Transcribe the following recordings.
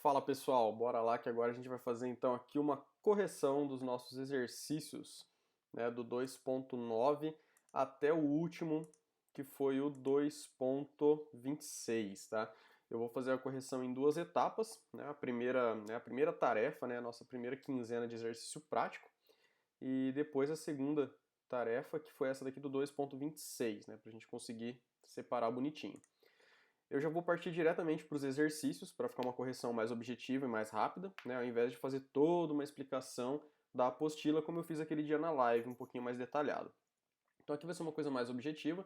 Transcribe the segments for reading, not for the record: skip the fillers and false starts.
Fala pessoal, bora lá que agora a gente vai fazer então aqui uma correção dos nossos exercícios, né, do 2.9 até o último, que foi o 2.26, tá? Eu vou fazer a correção em duas etapas, né? A primeira tarefa, né, a nossa primeira quinzena de exercício prático, e depois a segunda tarefa, que foi essa daqui do 2.26, né, pra gente conseguir separar bonitinho. Eu já vou partir diretamente para os exercícios, para ficar uma correção mais objetiva e mais rápida, né, ao invés de fazer toda uma explicação da apostila, como eu fiz aquele dia na live, um pouquinho mais detalhado. Então aqui vai ser uma coisa mais objetiva,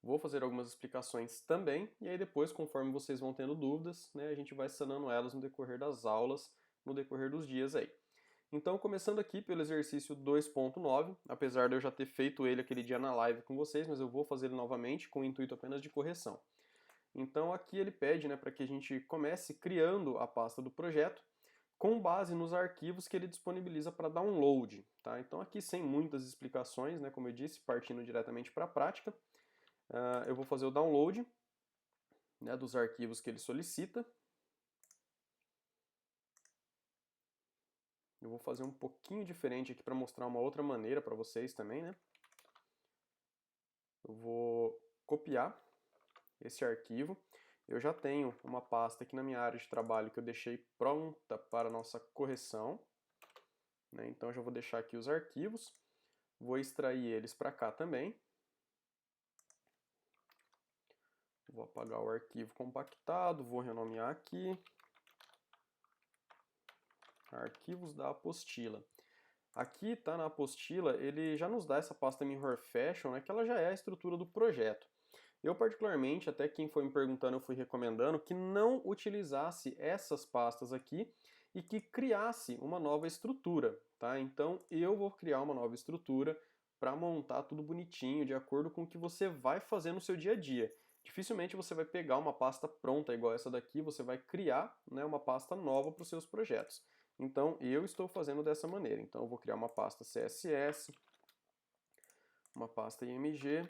vou fazer algumas explicações também, e aí depois, conforme vocês vão tendo dúvidas, né, a gente vai sanando elas no decorrer das aulas, no decorrer dos dias aí. Então, começando aqui pelo exercício 2.9, apesar de eu já ter feito ele aquele dia na live com vocês, mas eu vou fazer ele novamente com o intuito apenas de correção. Então aqui ele pede, né, para que a gente comece criando a pasta do projeto com base nos arquivos que ele disponibiliza para download, tá? Então aqui sem muitas explicações, né, como eu disse, partindo diretamente para a prática, eu vou fazer o download, né, dos arquivos que ele solicita. Eu vou fazer um pouquinho diferente aqui para mostrar uma outra maneira para vocês também, né? Eu vou copiar esse arquivo. Eu já tenho uma pasta aqui na minha área de trabalho que eu deixei pronta para a nossa correção, né? Então eu já vou deixar aqui os arquivos, vou extrair eles para cá também. Vou apagar o arquivo compactado, vou renomear aqui. Arquivos da apostila. Aqui tá na apostila, ele já nos dá essa pasta Mirror Fashion, né, que ela já é a estrutura do projeto. Eu particularmente, até quem foi me perguntando, eu fui recomendando que não utilizasse essas pastas aqui e que criasse uma nova estrutura, tá? Então eu vou criar uma nova estrutura para montar tudo bonitinho, de acordo com o que você vai fazer no seu dia a dia. Dificilmente você vai pegar uma pasta pronta igual essa daqui, você vai criar, né, uma pasta nova para os seus projetos. Então eu estou fazendo dessa maneira. Então eu vou criar uma pasta CSS, uma pasta IMG,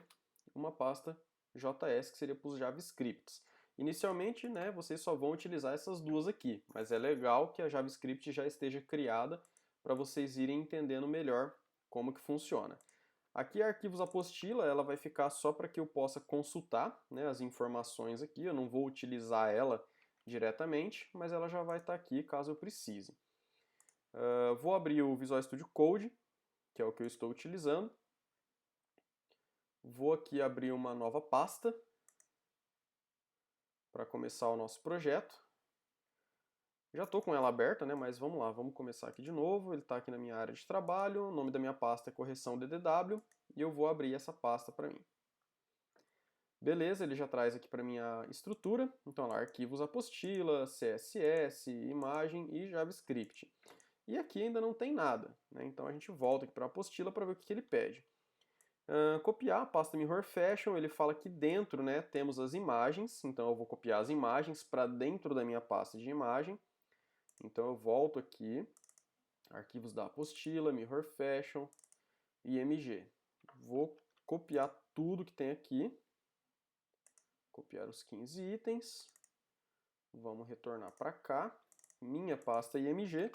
uma pasta JS, que seria para os JavaScripts. Inicialmente, né, vocês só vão utilizar essas duas aqui, mas é legal que a JavaScript já esteja criada para vocês irem entendendo melhor como que funciona. Aqui arquivos apostila, ela vai ficar só para que eu possa consultar, né, as informações aqui, eu não vou utilizar ela diretamente, mas ela já vai estar aqui caso eu precise. Vou abrir o Visual Studio Code, que é o que eu estou utilizando. Vou aqui abrir uma nova pasta para começar o nosso projeto. Já estou com ela aberta, né? Mas vamos lá, vamos começar aqui de novo. Ele está aqui na minha área de trabalho, o nome da minha pasta é correção DDW e eu vou abrir essa pasta para mim. Beleza, ele já traz aqui para minha estrutura. Então lá, arquivos apostila, CSS, imagem e JavaScript. E aqui ainda não tem nada, né? Então a gente volta aqui para a apostila para ver o que ele pede. Copiar a pasta Mirror Fashion, ele fala que dentro, né, temos as imagens, então eu vou copiar as imagens para dentro da minha pasta de imagem. Então eu volto aqui, arquivos da apostila, Mirror Fashion, IMG. Vou copiar tudo que tem aqui, copiar os 15 itens, vamos retornar para cá, minha pasta IMG,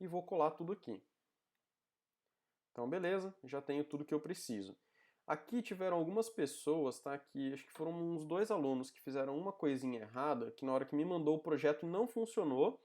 e vou colar tudo aqui. Então beleza, já tenho tudo que eu preciso. Aqui tiveram algumas pessoas, tá? Que acho que foram uns 2 alunos que fizeram uma coisinha errada, que na hora que me mandou o projeto não funcionou,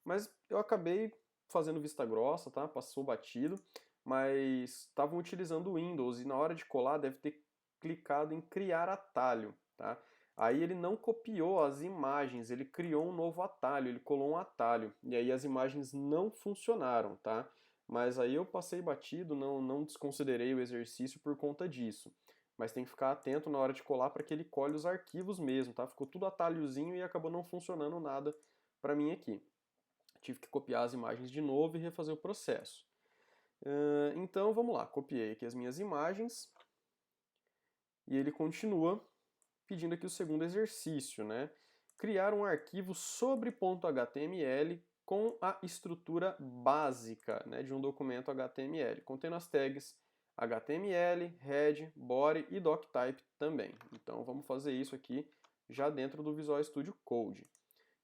mas eu acabei fazendo vista grossa, tá? Passou batido, mas estavam utilizando o Windows e na hora de colar deve ter clicado em criar atalho, tá? Aí ele não copiou as imagens, ele criou um novo atalho, ele colou um atalho, e aí as imagens não funcionaram, tá? Mas aí eu passei batido, não desconsiderei o exercício por conta disso. Mas tem que ficar atento na hora de colar para que ele colhe os arquivos mesmo, tá? Ficou tudo atalhozinho e acabou não funcionando nada para mim aqui. Tive que copiar as imagens de novo e refazer o processo. Então vamos lá, copiei aqui as minhas imagens e ele continua pedindo aqui o segundo exercício, né? Criar um arquivo sobre .html com a estrutura básica, né, de um documento HTML, contendo as tags HTML, head, body e doctype também. Então vamos fazer isso aqui já dentro do Visual Studio Code.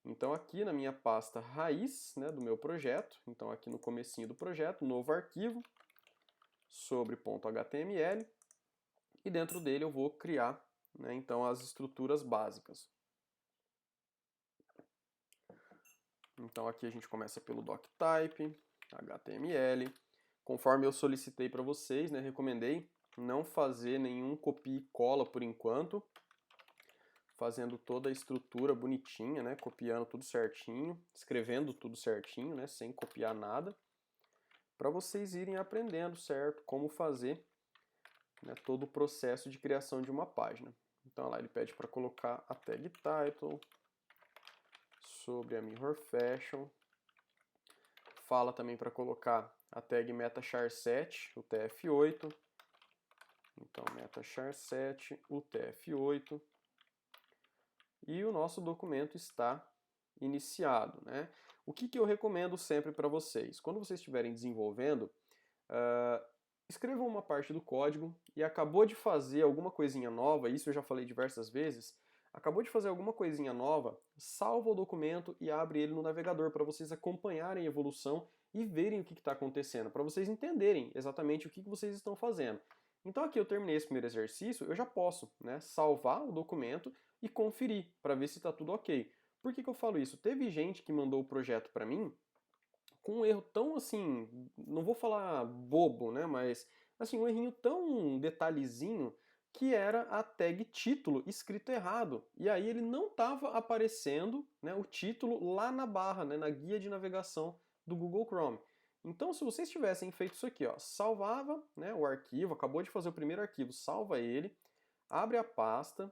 Então aqui na minha pasta raiz, né, do meu projeto, então aqui no comecinho do projeto, novo arquivo, sobre .html, e dentro dele eu vou criar, né, então as estruturas básicas. Então aqui a gente começa pelo doctype, HTML. Conforme eu solicitei para vocês, né, recomendei não fazer nenhum copia e cola por enquanto, fazendo toda a estrutura bonitinha, né, copiando tudo certinho, escrevendo tudo certinho, né, sem copiar nada, para vocês irem aprendendo, certo, como fazer, né, todo o processo de criação de uma página. Então lá ele pede para colocar a tag title sobre a Mirror Fashion, fala também para colocar a tag metachar7, o TF8, então metachar7, o TF8, e o nosso documento está iniciado, né? O que eu recomendo sempre para vocês? Quando vocês estiverem desenvolvendo, escrevam uma parte do código e acabou de fazer alguma coisinha nova, isso eu já falei diversas vezes, acabou de fazer alguma coisinha nova, salva o documento e abre ele no navegador para vocês acompanharem a evolução e verem o que está acontecendo, para vocês entenderem exatamente o que vocês estão fazendo. Então aqui eu terminei esse primeiro exercício, eu já posso, né, salvar o documento e conferir para ver se está tudo ok. Por que eu falo isso? Teve gente que mandou o projeto para mim com um erro tão assim, não vou falar bobo, né, mas assim, um errinho tão detalhezinho que era a tag título escrito errado. E aí ele não estava aparecendo, né, o título lá na barra, né, na guia de navegação do Google Chrome. Então, se vocês tivessem feito isso aqui, ó, salvava, né, o arquivo, acabou de fazer o primeiro arquivo, salva ele, abre a pasta,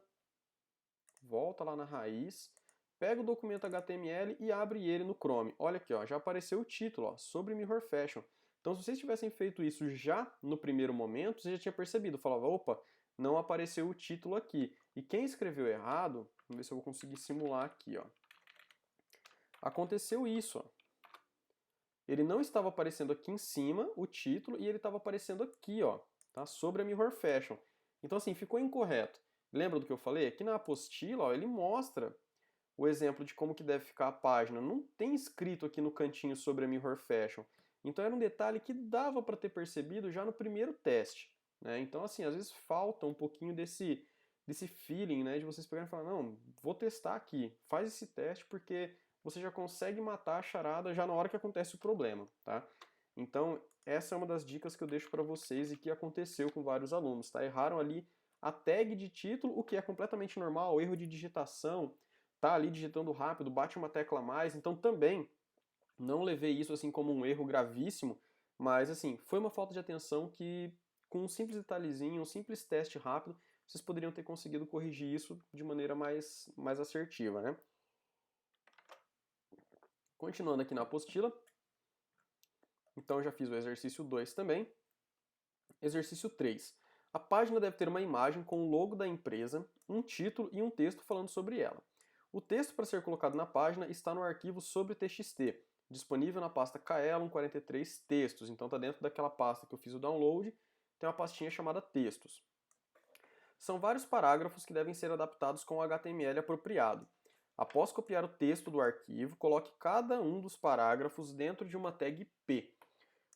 volta lá na raiz, pega o documento HTML e abre ele no Chrome. Olha aqui, ó, já apareceu o título, ó, sobre Mirror Fashion. Então, se vocês tivessem feito isso já no primeiro momento, você já tinha percebido, falava, opa, não apareceu o título aqui. E quem escreveu errado, vamos ver se eu vou conseguir simular aqui, ó. Aconteceu isso, ó. Ele não estava aparecendo aqui em cima, o título, e ele estava aparecendo aqui, ó, tá? Sobre a Mirror Fashion. Então, assim, ficou incorreto. Lembra do que eu falei? Aqui na apostila, ó, ele mostra o exemplo de como que deve ficar a página. Não tem escrito aqui no cantinho sobre a Mirror Fashion. Então era um detalhe que dava para ter percebido já no primeiro teste, né? Então, assim, às vezes falta um pouquinho desse feeling, né, de vocês pegarem e falar, não, vou testar aqui, faz esse teste porque você já consegue matar a charada já na hora que acontece o problema, tá? Então, essa é uma das dicas que eu deixo para vocês e que aconteceu com vários alunos, tá? Erraram ali a tag de título, o que é completamente normal, erro de digitação, tá ali digitando rápido, bate uma tecla a mais, então também não levei isso assim como um erro gravíssimo, mas assim, foi uma falta de atenção que com um simples detalhezinho, um simples teste rápido, vocês poderiam ter conseguido corrigir isso de maneira mais assertiva, né? Continuando aqui na apostila, então eu já fiz o exercício 2 também. Exercício 3. A página deve ter uma imagem com o logo da empresa, um título e um texto falando sobre ela. O texto para ser colocado na página está no arquivo sobre TXT, disponível na pasta KELON43 textos. Então está dentro daquela pasta que eu fiz o download, tem uma pastinha chamada textos. São vários parágrafos que devem ser adaptados com o HTML apropriado. Após copiar o texto do arquivo, coloque cada um dos parágrafos dentro de uma tag P.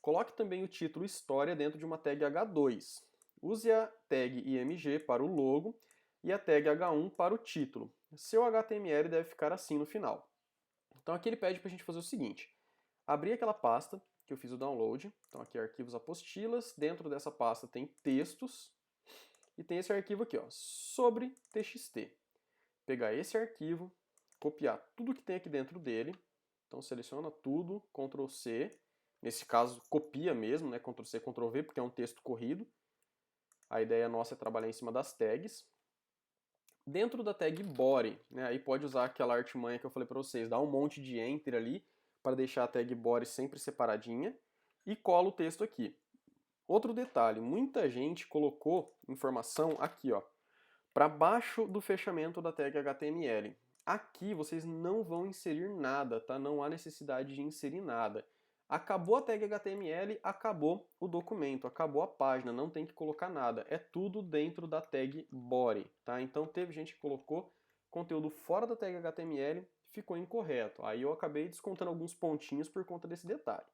Coloque também o título História dentro de uma tag H2. Use a tag IMG para o logo e a tag H1 para o título. Seu HTML deve ficar assim no final. Então aqui ele pede para a gente fazer o seguinte. Abrir aquela pasta que eu fiz o download. Então aqui arquivos apostilas. Dentro dessa pasta tem textos. E tem esse arquivo aqui, ó, sobre TXT. Pegar esse arquivo, copiar tudo que tem aqui dentro dele. Então seleciona tudo, Ctrl C. Nesse caso, copia mesmo, né? Ctrl C, Ctrl V, porque é um texto corrido. A ideia nossa é trabalhar em cima das tags. Dentro da tag body, né? Aí pode usar aquela artimanha que eu falei para vocês, dá um monte de enter ali para deixar a tag body sempre separadinha e cola o texto aqui. Outro detalhe, muita gente colocou informação aqui, ó, para baixo do fechamento da tag HTML. Aqui vocês não vão inserir nada, tá? Não há necessidade de inserir nada. Acabou a tag HTML, acabou o documento, acabou a página, não tem que colocar nada. É tudo dentro da tag body, tá? Então teve gente que colocou conteúdo fora da tag HTML ficou incorreto. Aí eu acabei descontando alguns pontinhos por conta desse detalhe.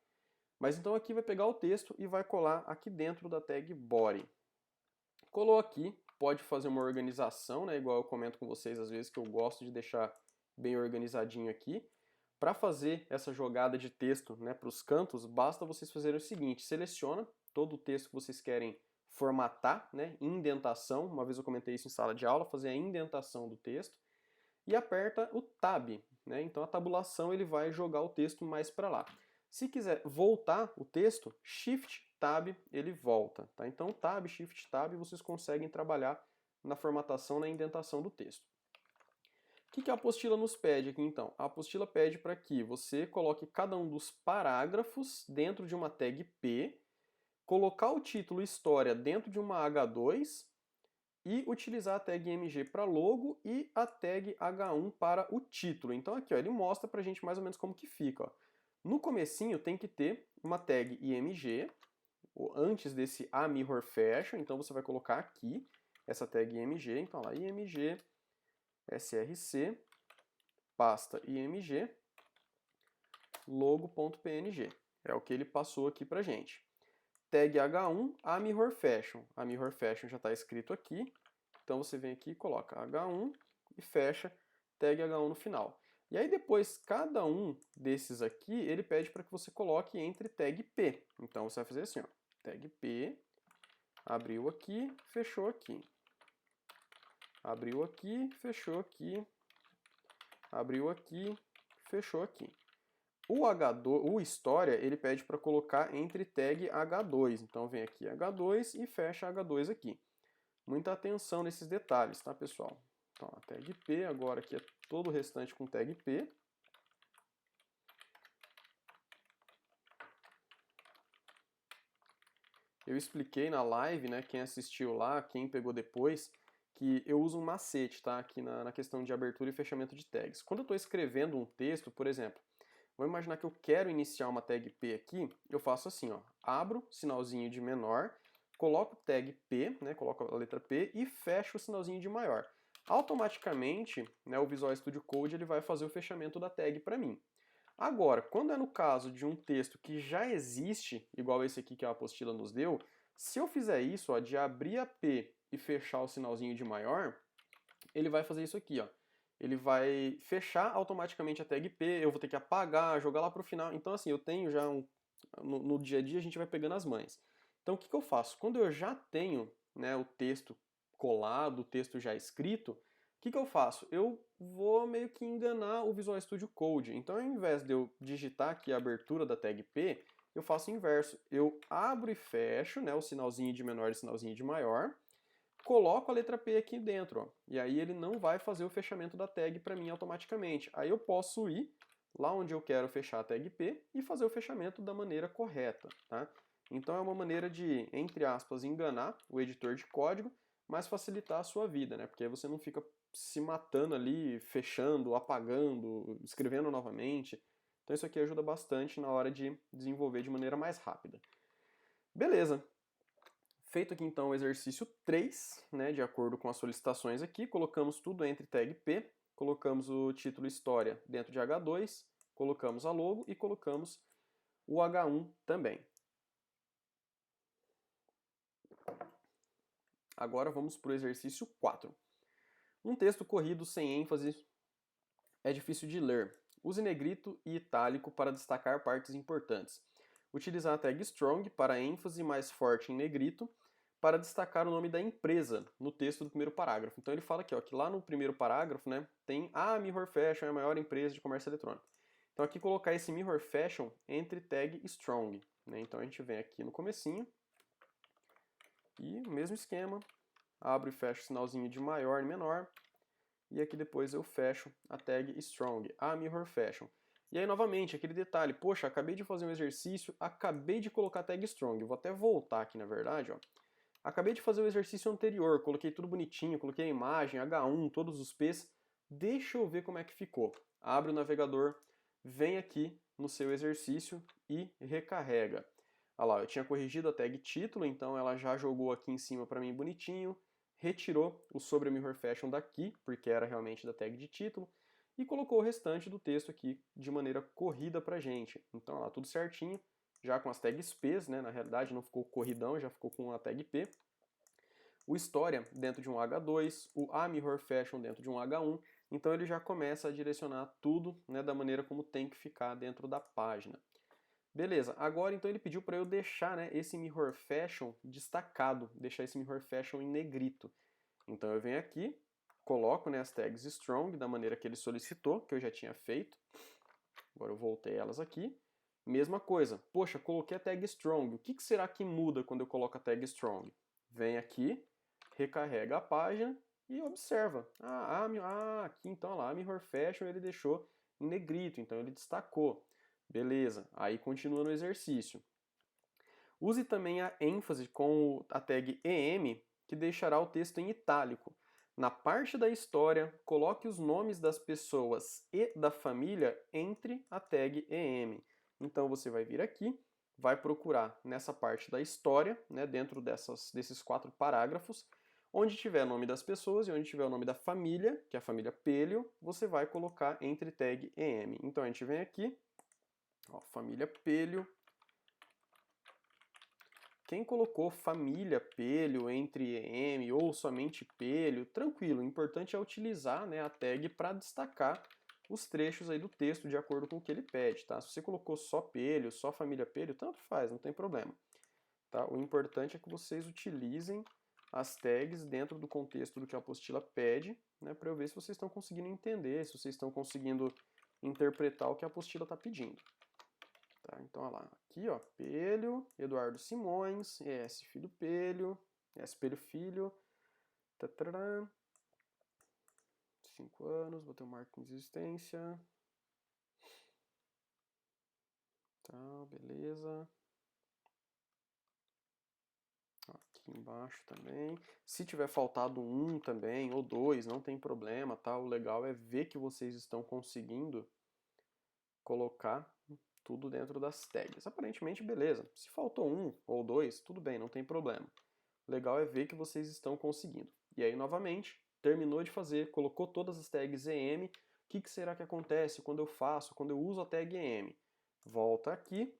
Mas então aqui vai pegar o texto e vai colar aqui dentro da tag body. Colou aqui, pode fazer uma organização, né, igual eu comento com vocês às vezes que eu gosto de deixar bem organizadinho aqui. Para fazer essa jogada de texto, né, para os cantos, basta vocês fazerem o seguinte: seleciona todo o texto que vocês querem formatar, né, indentação, uma vez eu comentei isso em sala de aula, fazer a indentação do texto, e aperta o Tab, né, então a tabulação ele vai jogar o texto mais para lá. Se quiser voltar o texto, Shift Tab ele volta, tá? Então Tab, Shift Tab vocês conseguem trabalhar na formatação, na indentação do texto. O que a apostila nos pede aqui então? A apostila pede para que você coloque cada um dos parágrafos dentro de uma tag P, colocar o título história dentro de uma H2 e utilizar a tag MG para logo e a tag H1 para o título. Então aqui ó, ele mostra para a gente mais ou menos como que fica. Ó. No comecinho tem que ter uma tag IMG, antes desse A Mirror Fashion, então você vai colocar aqui essa tag IMG, então lá IMG src, pasta img, logo.png. É o que ele passou aqui pra gente. Tag H1, a Mirror Fashion. A Mirror Fashion já está escrito aqui. Então você vem aqui e coloca H1 e fecha tag H1 no final. E aí depois, cada um desses aqui, ele pede para que você coloque entre tag P. Então você vai fazer assim, ó, tag P, abriu aqui, fechou aqui. Abriu aqui, fechou aqui. Abriu aqui, fechou aqui. O H2, o história, ele pede para colocar entre tag H2. Então vem aqui H2 e fecha H2 aqui. Muita atenção nesses detalhes, tá, pessoal? Então, a tag P, agora aqui é todo o restante com tag P. Eu expliquei na live, né, quem assistiu lá, quem pegou depois, que eu uso um macete, tá, aqui na questão de abertura e fechamento de tags. Quando eu estou escrevendo um texto, por exemplo, vamos imaginar que eu quero iniciar uma tag P aqui, eu faço assim, ó, abro, sinalzinho de menor, coloco tag P, né, coloco a letra P e fecho o sinalzinho de maior. Automaticamente, né, o Visual Studio Code ele vai fazer o fechamento da tag para mim. Agora, quando é no caso de um texto que já existe, igual esse aqui que a apostila nos deu, se eu fizer isso, ó, de abrir a P e fechar o sinalzinho de maior, ele vai fazer isso aqui, ó. Ele vai fechar automaticamente a tag P, eu vou ter que apagar, jogar lá para o final. Então, assim, eu tenho já no dia a dia a gente vai pegando as manhas. Então, o que eu faço? Quando eu já tenho, né, o texto colado, o texto já escrito, o que eu faço? Eu vou meio que enganar o Visual Studio Code. Então, ao invés de eu digitar aqui a abertura da tag P, eu faço o inverso. Eu abro e fecho, né, o sinalzinho de menor e o sinalzinho de maior, coloco a letra P aqui dentro, ó, e aí ele não vai fazer o fechamento da tag para mim automaticamente. Aí eu posso ir lá onde eu quero fechar a tag P e fazer o fechamento da maneira correta, tá? Então é uma maneira de, entre aspas, enganar o editor de código, mas facilitar a sua vida, né? Porque aí você não fica se matando ali, fechando, apagando, escrevendo novamente. Então isso aqui ajuda bastante na hora de desenvolver de maneira mais rápida. Beleza. Feito aqui então o exercício 3, né, de acordo com as solicitações aqui, colocamos tudo entre tag P, colocamos o título história dentro de H2, colocamos a logo e colocamos o H1 também. Agora vamos para o exercício 4. Um texto corrido sem ênfase é difícil de ler. Use negrito e itálico para destacar partes importantes. Utilizar a tag strong para ênfase mais forte em negrito, para destacar o nome da empresa no texto do primeiro parágrafo. Então ele fala aqui, ó, que lá no primeiro parágrafo, né, tem a Mirror Fashion é a maior empresa de comércio eletrônico. Então aqui colocar esse Mirror Fashion entre tag strong, né? Então a gente vem aqui no comecinho e o mesmo esquema, abro e fecho o sinalzinho de maior e menor, e aqui depois eu fecho a tag strong, a Mirror Fashion. E aí novamente aquele detalhe, poxa, acabei de fazer um exercício, acabei de colocar a tag strong, eu vou até voltar aqui na verdade, ó. Acabei de fazer o exercício anterior, coloquei tudo bonitinho, coloquei a imagem, H1, todos os P's. Deixa eu ver como é que ficou. Abre o navegador, vem aqui no seu exercício e recarrega. Olha lá, eu tinha corrigido a tag título, então ela já jogou aqui em cima para mim bonitinho. retirou o sobre a Mirror Fashion daqui, porque era realmente da tag de título, e colocou o restante do texto aqui de maneira corrida pra gente. Então, ó, tudo certinho, já com as tags P's, né? Na realidade não ficou corridão, já ficou com a tag P. O História dentro de um H2, o A Mirror Fashion dentro de um H1, então ele já começa a direcionar tudo, né, da maneira como tem que ficar dentro da página. Beleza, agora então ele pediu para eu deixar, né, esse Mirror Fashion destacado, deixar esse Mirror Fashion em negrito. Então eu venho aqui, coloco, né, as tags Strong da maneira que ele solicitou, que eu já tinha feito. Agora eu voltei elas aqui. Mesma coisa, poxa, coloquei a tag Strong, o que será que muda quando eu coloco a tag Strong? Vem aqui, recarrega a página e observa. Aqui então lá, a Mirror Fashion ele deixou em negrito, então ele destacou. Beleza, aí continua no exercício. Use também a ênfase com a tag EM, que deixará o texto em itálico. Na parte da história, coloque os nomes das pessoas e da família entre a tag EM. Então você vai vir aqui, vai procurar nessa parte da história, né, dentro desses 4 parágrafos, onde tiver o nome das pessoas e onde tiver o nome da família, que é a família Pelio, você vai colocar entre tag EM. Então a gente vem aqui, ó, família Pelio. Quem colocou família Pelio entre EM ou somente Pelio, tranquilo, o importante é utilizar, né, a tag para destacar os trechos aí do texto de acordo com o que ele pede, tá? Se você colocou só Pelio, só família Pelio, tanto faz, não tem problema. Tá? O importante é que vocês utilizem as tags dentro do contexto do que a apostila pede, né, para eu ver se vocês estão conseguindo entender, se vocês estão conseguindo interpretar o que a apostila está pedindo. Tá, então, olha lá, aqui, ó, Pelio, Eduardo Simões, S Filho Pelio, S Pelio Filho, tatarã, 5 anos, vou ter um marco de existência, tá, beleza. Aqui embaixo também. Se tiver faltado um também, ou 2, não tem problema, tá? O legal é ver que vocês estão conseguindo colocar tudo dentro das tags. Aparentemente, beleza. Se faltou 1 ou 2, tudo bem, não tem problema. O legal é ver que vocês estão conseguindo. E aí, novamente, terminou de fazer, colocou todas as tags EM. O que será que acontece quando eu faço, quando eu uso a tag EM? Volta aqui,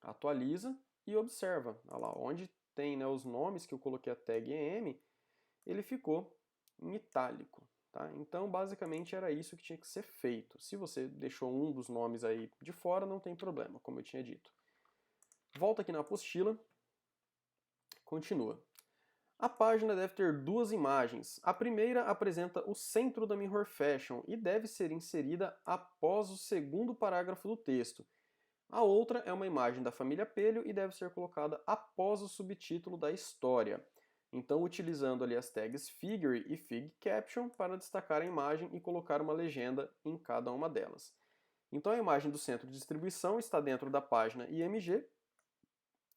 atualiza e observa. Olha lá, onde tem, né, os nomes que eu coloquei a tag EM, ele ficou em itálico. Tá? Então, basicamente, era isso que tinha que ser feito. Se você deixou um dos nomes aí de fora, não tem problema, como eu tinha dito. Volta aqui na apostila, continua. A página deve ter 2 imagens. A primeira apresenta o centro da Mirror Fashion e deve ser inserida após o segundo parágrafo do texto. A outra é uma imagem da família Pelio e deve ser colocada após o subtítulo da história. Então, utilizando ali as tags Figure e Fig Caption para destacar a imagem e colocar uma legenda em cada uma delas. Então, a imagem do centro de distribuição está dentro da página IMG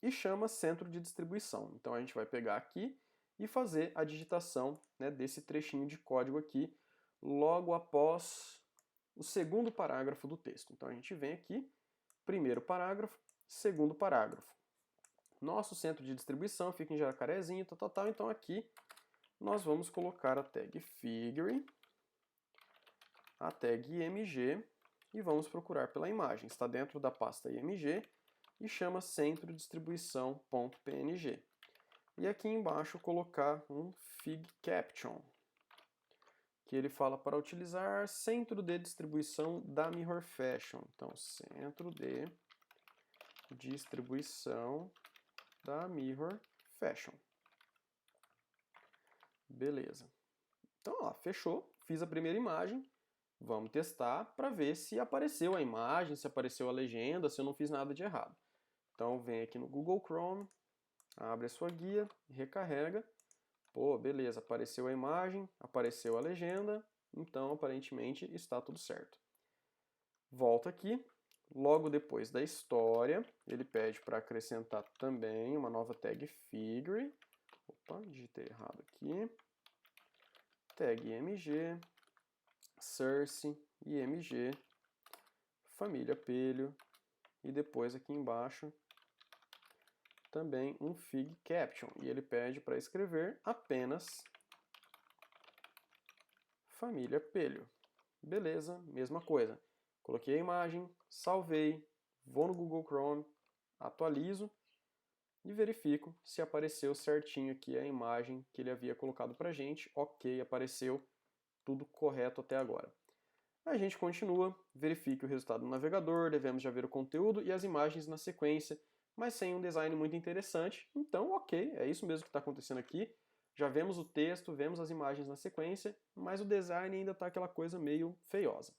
e chama centro de distribuição. Então, a gente vai pegar aqui e fazer a digitação, né, desse trechinho de código aqui logo após o segundo parágrafo do texto. Então, a gente vem aqui, primeiro parágrafo, segundo parágrafo. Nosso centro de distribuição fica em Jacarezinho, tal. Então aqui nós vamos colocar a tag Figure, a tag IMG e vamos procurar pela imagem. Está dentro da pasta IMG e chama centro de distribuição.png. E aqui embaixo colocar um Fig Caption, que ele fala para utilizar centro de distribuição da Mirror Fashion. Então, centro de distribuição da Mirror Fashion. Beleza. Então, ó, fechou. Fiz a primeira imagem. Vamos testar para ver se apareceu a imagem, se apareceu a legenda, se eu não fiz nada de errado. Então, vem aqui no Google Chrome, abre a sua guia, recarrega. Pô, beleza, apareceu a imagem, apareceu a legenda, então aparentemente está tudo certo. Volta aqui. Logo depois da história, ele pede para acrescentar também uma nova tag Figure. Opa, digitei errado aqui. Tag IMG, Source, IMG, família Pelio. E depois aqui embaixo, também um Fig Caption. E ele pede para escrever apenas família Pelho. Beleza, mesma coisa. Coloquei a imagem, salvei, vou no Google Chrome, atualizo e verifico se apareceu certinho aqui a imagem que ele havia colocado para a gente. Ok, apareceu tudo correto até agora. A gente continua, verifique o resultado no navegador, devemos já ver o conteúdo e as imagens na sequência, mas sem um design muito interessante. Então, ok, é isso mesmo que está acontecendo aqui. Já vemos o texto, vemos as imagens na sequência, mas o design ainda está aquela coisa meio feiosa.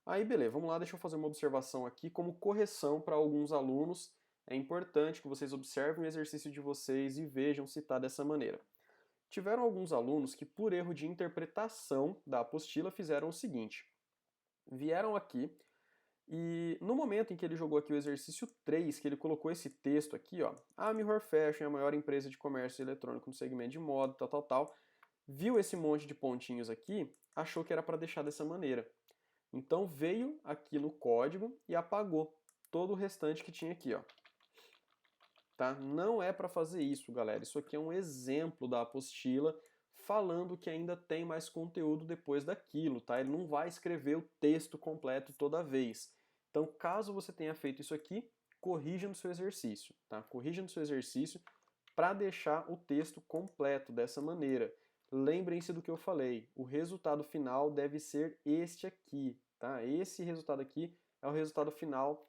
Aí, beleza, vamos lá, deixa eu fazer uma observação aqui como correção para alguns alunos. É importante que vocês observem o exercício de vocês e vejam se está dessa maneira. Tiveram alguns alunos que, por erro de interpretação da apostila, fizeram o seguinte. Vieram aqui e no momento em que ele jogou aqui o exercício 3, que ele colocou esse texto aqui, ó, a Mirror Fashion é a maior empresa de comércio eletrônico no segmento de moda, tal, viu esse monte de pontinhos aqui, achou que era para deixar dessa maneira. Então veio aqui no código e apagou todo o restante que tinha aqui, ó. Tá? Não é para fazer isso, galera. Isso aqui é um exemplo da apostila falando que ainda tem mais conteúdo depois daquilo, tá? Ele não vai escrever o texto completo toda vez. Então, caso você tenha feito isso aqui, corrija no seu exercício, tá? Corrija no seu exercício para deixar o texto completo dessa maneira. Lembrem-se do que eu falei, o resultado final deve ser este aqui, tá? Esse resultado aqui é o resultado final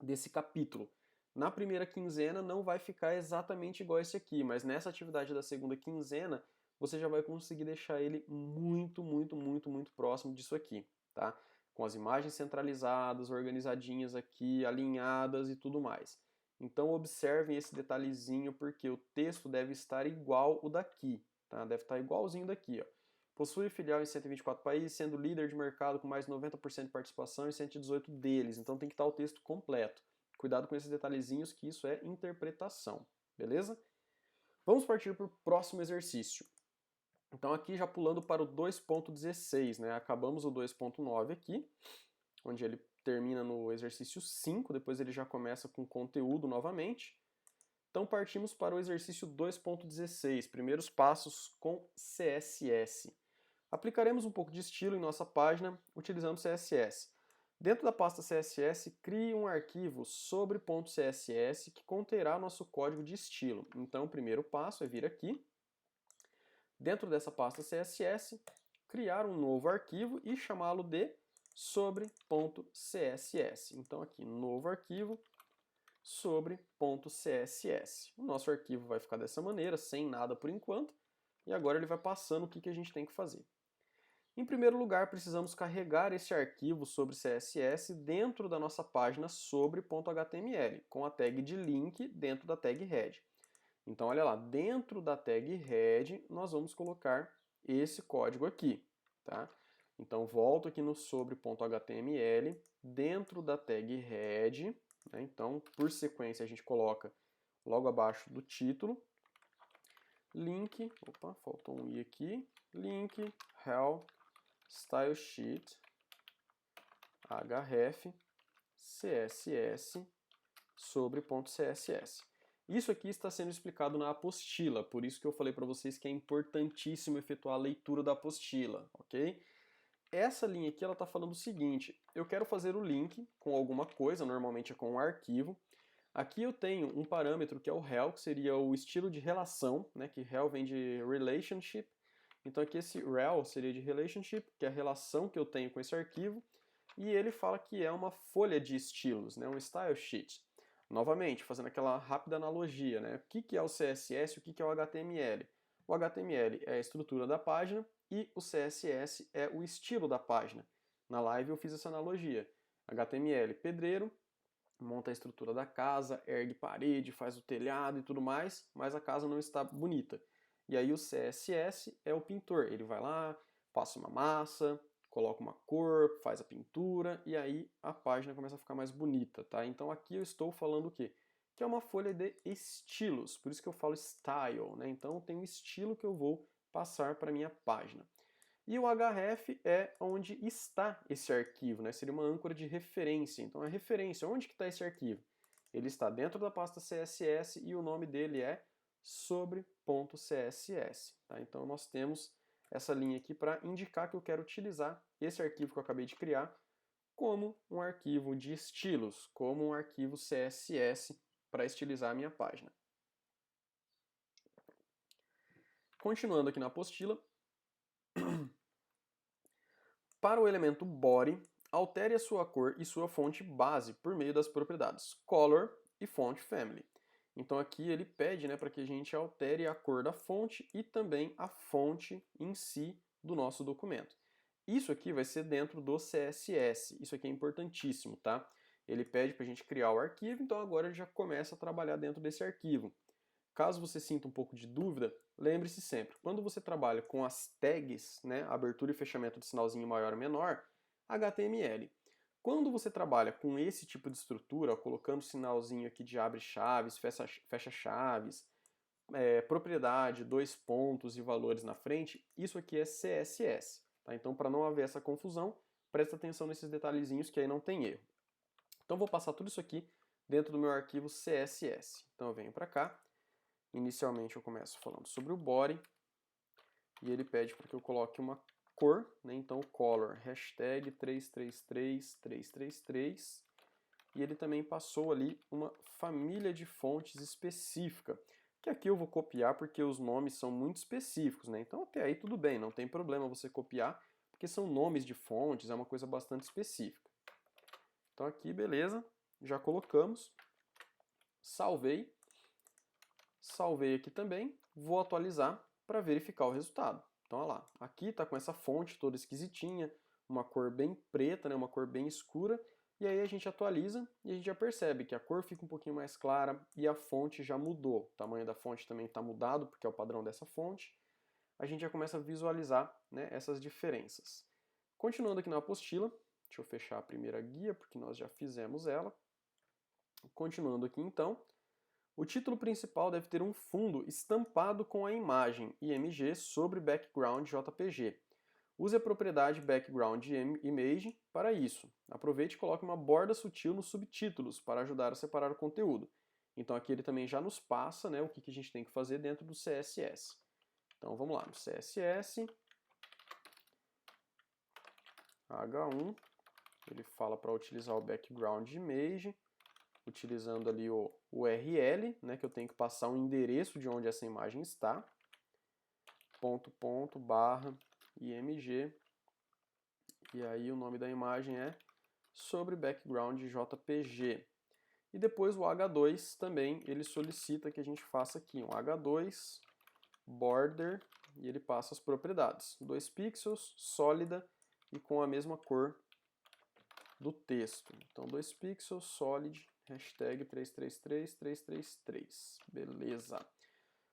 desse capítulo. Na primeira quinzena não vai ficar exatamente igual esse aqui, mas nessa atividade da segunda quinzena você já vai conseguir deixar ele muito próximo disso aqui, tá? Com as imagens centralizadas, organizadinhas aqui, alinhadas e tudo mais. Então observem esse detalhezinho porque o texto deve estar igual o daqui, tá? Deve estar igualzinho daqui, ó. Possui filial em 124 países, sendo líder de mercado com mais de 90% de participação em 118 deles. Então tem que estar o texto completo. Cuidado com esses detalhezinhos que isso é interpretação, beleza? Vamos partir para o próximo exercício. Então aqui já pulando para o 2.16, né? Acabamos o 2.9 aqui, onde ele termina no exercício 5, depois ele já começa com conteúdo novamente. Então partimos para o exercício 2.16, primeiros passos com CSS. Aplicaremos um pouco de estilo em nossa página utilizando CSS. Dentro da pasta CSS, crie um arquivo sobre .css que conterá nosso código de estilo. Então, o primeiro passo é vir aqui, dentro dessa pasta CSS, criar um novo arquivo e chamá-lo de sobre.css. Então, aqui, novo arquivo sobre.css. O nosso arquivo vai ficar dessa maneira, sem nada por enquanto, e agora ele vai passando o que a gente tem que fazer. Em primeiro lugar, precisamos carregar esse arquivo sobre CSS dentro da nossa página sobre.html, com a tag de link dentro da tag head. Então, olha lá, dentro da tag head, nós vamos colocar esse código aqui, tá? Então, volto aqui no sobre.html, dentro da tag head, né? Então, por sequência, a gente coloca logo abaixo do título, link, opa, faltou um i aqui, link, help, style sheet, href, css, sobre.css. Isso aqui está sendo explicado na apostila, por isso que eu falei para vocês que é importantíssimo efetuar a leitura da apostila, ok? Essa linha aqui ela está falando o seguinte, eu quero fazer o link com alguma coisa, normalmente é com um arquivo. Aqui eu tenho um parâmetro que é o rel, que seria o estilo de relação, né, que rel vem de relationship. Então aqui esse rel seria de relationship, que é a relação que eu tenho com esse arquivo, e ele fala que é uma folha de estilos, né, um style sheet. Novamente, fazendo aquela rápida analogia, né, o que é o CSS e o que é o HTML? O HTML é a estrutura da página e o CSS é o estilo da página. Na live eu fiz essa analogia. HTML, pedreiro, monta a estrutura da casa, ergue parede, faz o telhado e tudo mais, mas a casa não está bonita. E aí o CSS é o pintor, ele vai lá, passa uma massa, coloca uma cor, faz a pintura e aí a página começa a ficar mais bonita, tá? Então aqui eu estou falando o quê? Que é uma folha de estilos, por isso que eu falo style, né? Então tem um estilo que eu vou passar para a minha página. E o href é onde está esse arquivo, né? Seria uma âncora de referência. Então a referência, onde que está esse arquivo? ele está dentro da pasta CSS e o nome dele é sobre.css. Tá? Então nós temos essa linha aqui para indicar que eu quero utilizar esse arquivo que eu acabei de criar como um arquivo de estilos, como um arquivo CSS para estilizar a minha página. Continuando aqui na apostila, para o elemento body, altere a sua cor e sua fonte base por meio das propriedades color e font family. Então aqui ele pede, né, para que a gente altere a cor da fonte e também a fonte em si do nosso documento. Isso aqui vai ser dentro do CSS, isso aqui é importantíssimo, tá? Ele pede para a gente criar o arquivo, então agora ele já começa a trabalhar dentro desse arquivo. Caso você sinta um pouco de dúvida, lembre-se sempre, quando você trabalha com as tags, né, abertura e fechamento de sinalzinho maior ou menor, HTML. Quando você trabalha com esse tipo de estrutura, colocando sinalzinho aqui de abre chaves, fecha chaves, propriedade, dois pontos e valores na frente, isso aqui é CSS. Tá? Então, para não haver essa confusão, presta atenção nesses detalhezinhos que aí não tem erro. Então, vou passar tudo isso aqui dentro do meu arquivo CSS. Então, eu venho para cá. Inicialmente, eu começo falando sobre o body. E ele pede para que eu coloque uma cor, né? Então color, hashtag 333333, e ele também passou ali uma família de fontes específica, que aqui eu vou copiar porque os nomes são muito específicos, né? Então até aí tudo bem, não tem problema você copiar, porque são nomes de fontes, é uma coisa bastante específica. Então aqui, beleza, já colocamos, salvei aqui também, vou atualizar para verificar o resultado. Então, olha lá, aqui está com essa fonte toda esquisitinha, uma cor bem preta, né, uma cor bem escura, e aí a gente atualiza e a gente já percebe que a cor fica um pouquinho mais clara e a fonte já mudou. O tamanho da fonte também está mudado, porque é o padrão dessa fonte. A gente já começa a visualizar, né, essas diferenças. Continuando aqui na apostila, deixa eu fechar a primeira guia, porque nós já fizemos ela. Continuando aqui então, o título principal deve ter um fundo estampado com a imagem IMG sobre background JPG. Use a propriedade background image para isso. Aproveite e coloque uma borda sutil nos subtítulos para ajudar a separar o conteúdo. Então aqui ele também já nos passa, né, o que a gente tem que fazer dentro do CSS. Então vamos lá, no CSS H1, ele fala para utilizar o background image, utilizando ali o URL, né, que eu tenho que passar o endereço de onde essa imagem está, /img, e aí o nome da imagem é sobre background JPG. E depois o H2 também, ele solicita que a gente faça aqui um H2 border, e ele passa as propriedades, 2 pixels, sólida e com a mesma cor do texto. Então 2 pixels, solid, hashtag 333333. Beleza.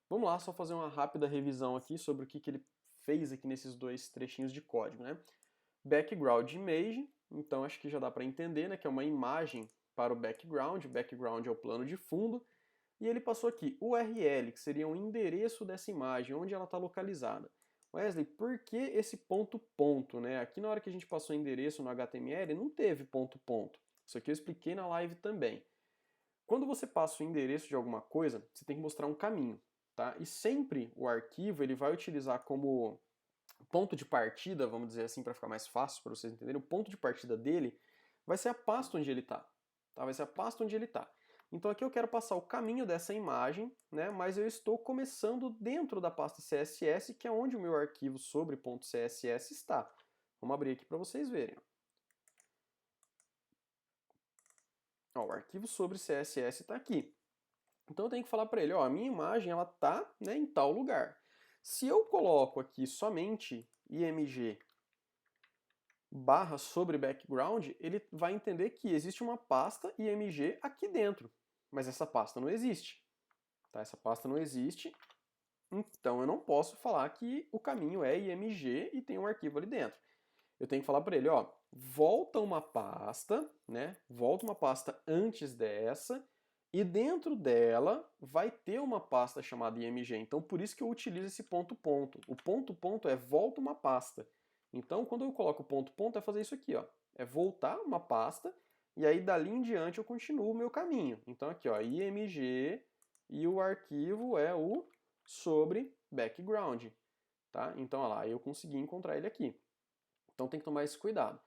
Vamos lá, só fazer uma rápida revisão aqui sobre o que ele fez aqui nesses dois trechinhos de código, né? Background image, então acho que já dá para entender, né, que é uma imagem para o background é o plano de fundo, e ele passou aqui URL, que seria o endereço dessa imagem, onde ela está localizada. Wesley, por que esse ponto ponto, né? Aqui na hora que a gente passou o endereço no HTML, não teve ponto ponto. Isso aqui eu expliquei na live também. Quando você passa o endereço de alguma coisa, você tem que mostrar um caminho, tá? E sempre o arquivo ele vai utilizar como ponto de partida, vamos dizer assim, para ficar mais fácil para vocês entenderem, o ponto de partida dele vai ser a pasta onde ele está, tá? Vai ser a pasta onde ele está. Então aqui eu quero passar o caminho dessa imagem, né? Mas eu estou começando dentro da pasta CSS, que é onde o meu arquivo sobre .css está. Vamos abrir aqui para vocês verem. Ó, o arquivo sobre CSS está aqui. Então eu tenho que falar para ele, ó, a minha imagem ela tá, né, em tal lugar. Se eu coloco aqui somente img barra sobre background, ele vai entender que existe uma pasta img aqui dentro, mas essa pasta não existe. Tá? Essa pasta não existe, então eu não posso falar que o caminho é img e tem um arquivo ali dentro. Eu tenho que falar para ele, ó, volta uma pasta, né? Volta uma pasta antes dessa, e dentro dela vai ter uma pasta chamada img. Então por isso que eu utilizo esse ponto ponto. O ponto ponto é volta uma pasta. Então quando eu coloco o ponto ponto é fazer isso aqui, ó. É voltar uma pasta e aí dali em diante eu continuo o meu caminho. Então aqui, ó, img, e o arquivo é o sobre background, tá? Então, olha lá, eu consegui encontrar ele aqui. Então tem que tomar esse cuidado.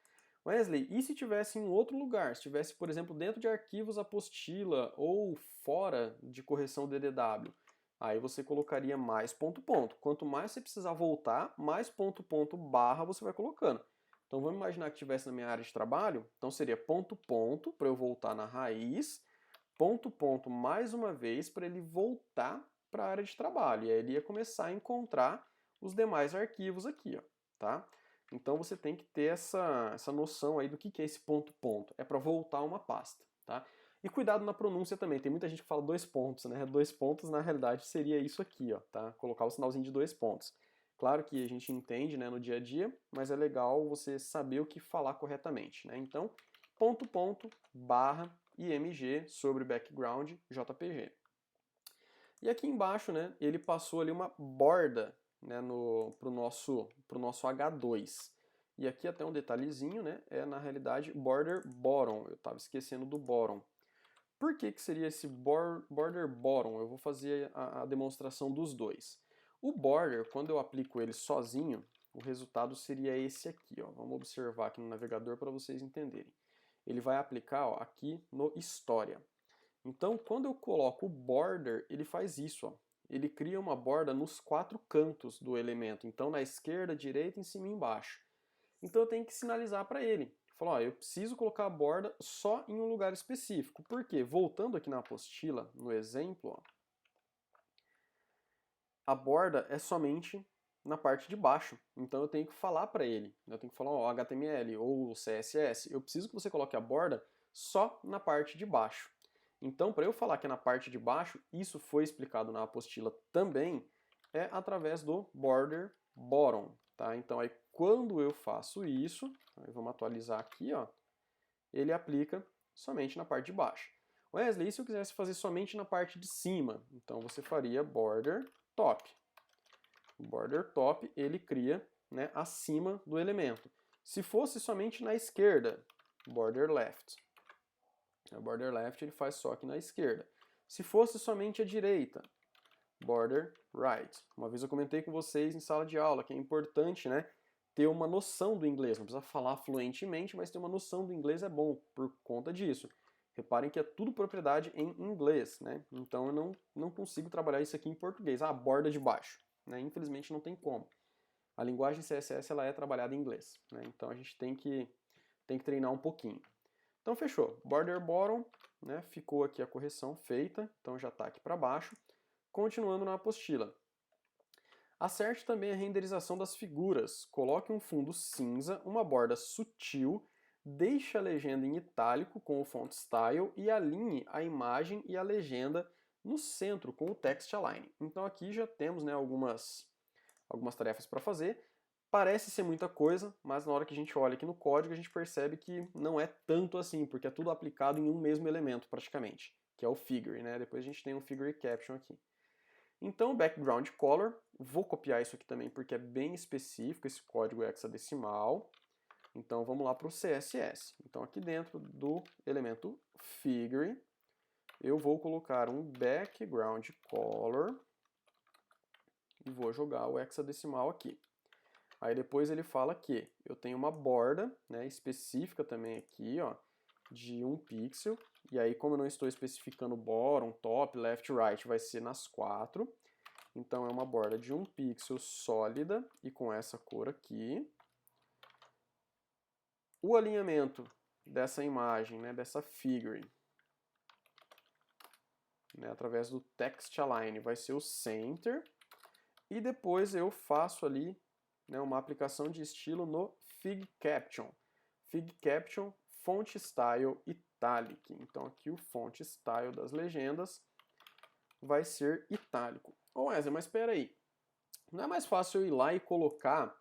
Wesley, e se tivesse em outro lugar? Se tivesse, por exemplo, dentro de arquivos apostila ou fora de correção DDW? Aí você colocaria mais ponto ponto. Quanto mais você precisar voltar, mais ponto ponto barra você vai colocando. Então vamos imaginar que estivesse na minha área de trabalho, então seria ponto ponto para eu voltar na raiz, ponto ponto mais uma vez para ele voltar para a área de trabalho. E aí ele ia começar a encontrar os demais arquivos aqui, ó, tá? Então você tem que ter essa noção aí do que é esse ponto ponto. É para voltar uma pasta, tá? E cuidado na pronúncia também. Tem muita gente que fala dois pontos, né? Dois pontos na realidade seria isso aqui, ó, tá? Colocar o sinalzinho de dois pontos. Claro que a gente entende, né, no dia a dia, mas é legal você saber o que falar corretamente, né? Então, ponto ponto barra img sobre background jpg. E aqui embaixo, né, ele passou ali uma borda, né, pro nosso H2. E aqui até um detalhezinho, né, é na realidade border bottom. Eu estava esquecendo do bottom. Por que seria esse border bottom? Eu vou fazer a demonstração dos dois. O border, quando eu aplico ele sozinho, o resultado seria esse aqui, ó. Vamos observar aqui no navegador para vocês entenderem. Ele vai aplicar, ó, aqui no História. Então, quando eu coloco o border, ele faz isso, ó. Ele cria uma borda nos quatro cantos do elemento. Então, na esquerda, direita, em cima e embaixo. Então, eu tenho que sinalizar para ele. Falar, ó, eu preciso colocar a borda só em um lugar específico. Por quê? Voltando aqui na apostila, no exemplo, ó, a borda é somente na parte de baixo. Então, eu tenho que falar para ele. Eu tenho que falar, ó, HTML ou CSS, eu preciso que você coloque a borda só na parte de baixo. Então, para eu falar que é na parte de baixo, isso foi explicado na apostila também, é através do border bottom, tá? Então, aí quando eu faço isso, aí vamos atualizar aqui, ó, ele aplica somente na parte de baixo. Wesley, e se eu quisesse fazer somente na parte de cima? Então, você faria border top. O border top, ele cria, né, acima do elemento. Se fosse somente na esquerda, border left. O border left ele faz só aqui na esquerda. Se fosse somente a direita, border right. Uma vez eu comentei com vocês em sala de aula que é importante, né, ter uma noção do inglês. Não precisa falar fluentemente, mas ter uma noção do inglês é bom por conta disso. Reparem que é tudo propriedade em inglês, né? Então eu não consigo trabalhar isso aqui em português. Ah, borda de baixo. Né? Infelizmente não tem como. A linguagem CSS ela é trabalhada em inglês. Né? Então a gente tem que treinar um pouquinho. Então fechou. Border bottom, né, ficou aqui a correção feita, então já está aqui para baixo. Continuando na apostila. Acerte também a renderização das figuras. Coloque um fundo cinza, uma borda sutil, deixe a legenda em itálico com o font style e alinhe a imagem e a legenda no centro com o text align. Então aqui já temos, né, algumas tarefas para fazer. Parece ser muita coisa, mas na hora que a gente olha aqui no código, a gente percebe que não é tanto assim, porque é tudo aplicado em um mesmo elemento, praticamente, que é o figure, né? Depois a gente tem um figure caption aqui. Então, background color, vou copiar isso aqui também, porque é bem específico, esse código é hexadecimal. Então, vamos lá para o CSS. Então, aqui dentro do elemento figure, eu vou colocar um background color e vou jogar o hexadecimal aqui. Aí depois ele fala que eu tenho uma borda, né, específica também aqui, ó, de 1 pixel. E aí, como eu não estou especificando bottom, top, left, right, vai ser nas 4. Então é uma borda de 1 pixel sólida e com essa cor aqui. O alinhamento dessa imagem, né, dessa figure, né, através do text align, vai ser o center. E depois eu faço ali, né, uma aplicação de estilo no Fig Caption. Fig Caption, Font Style Italic. Então aqui o Font Style das legendas vai ser itálico. Ô Wesley, mas espera aí. Não é mais fácil eu ir lá e colocar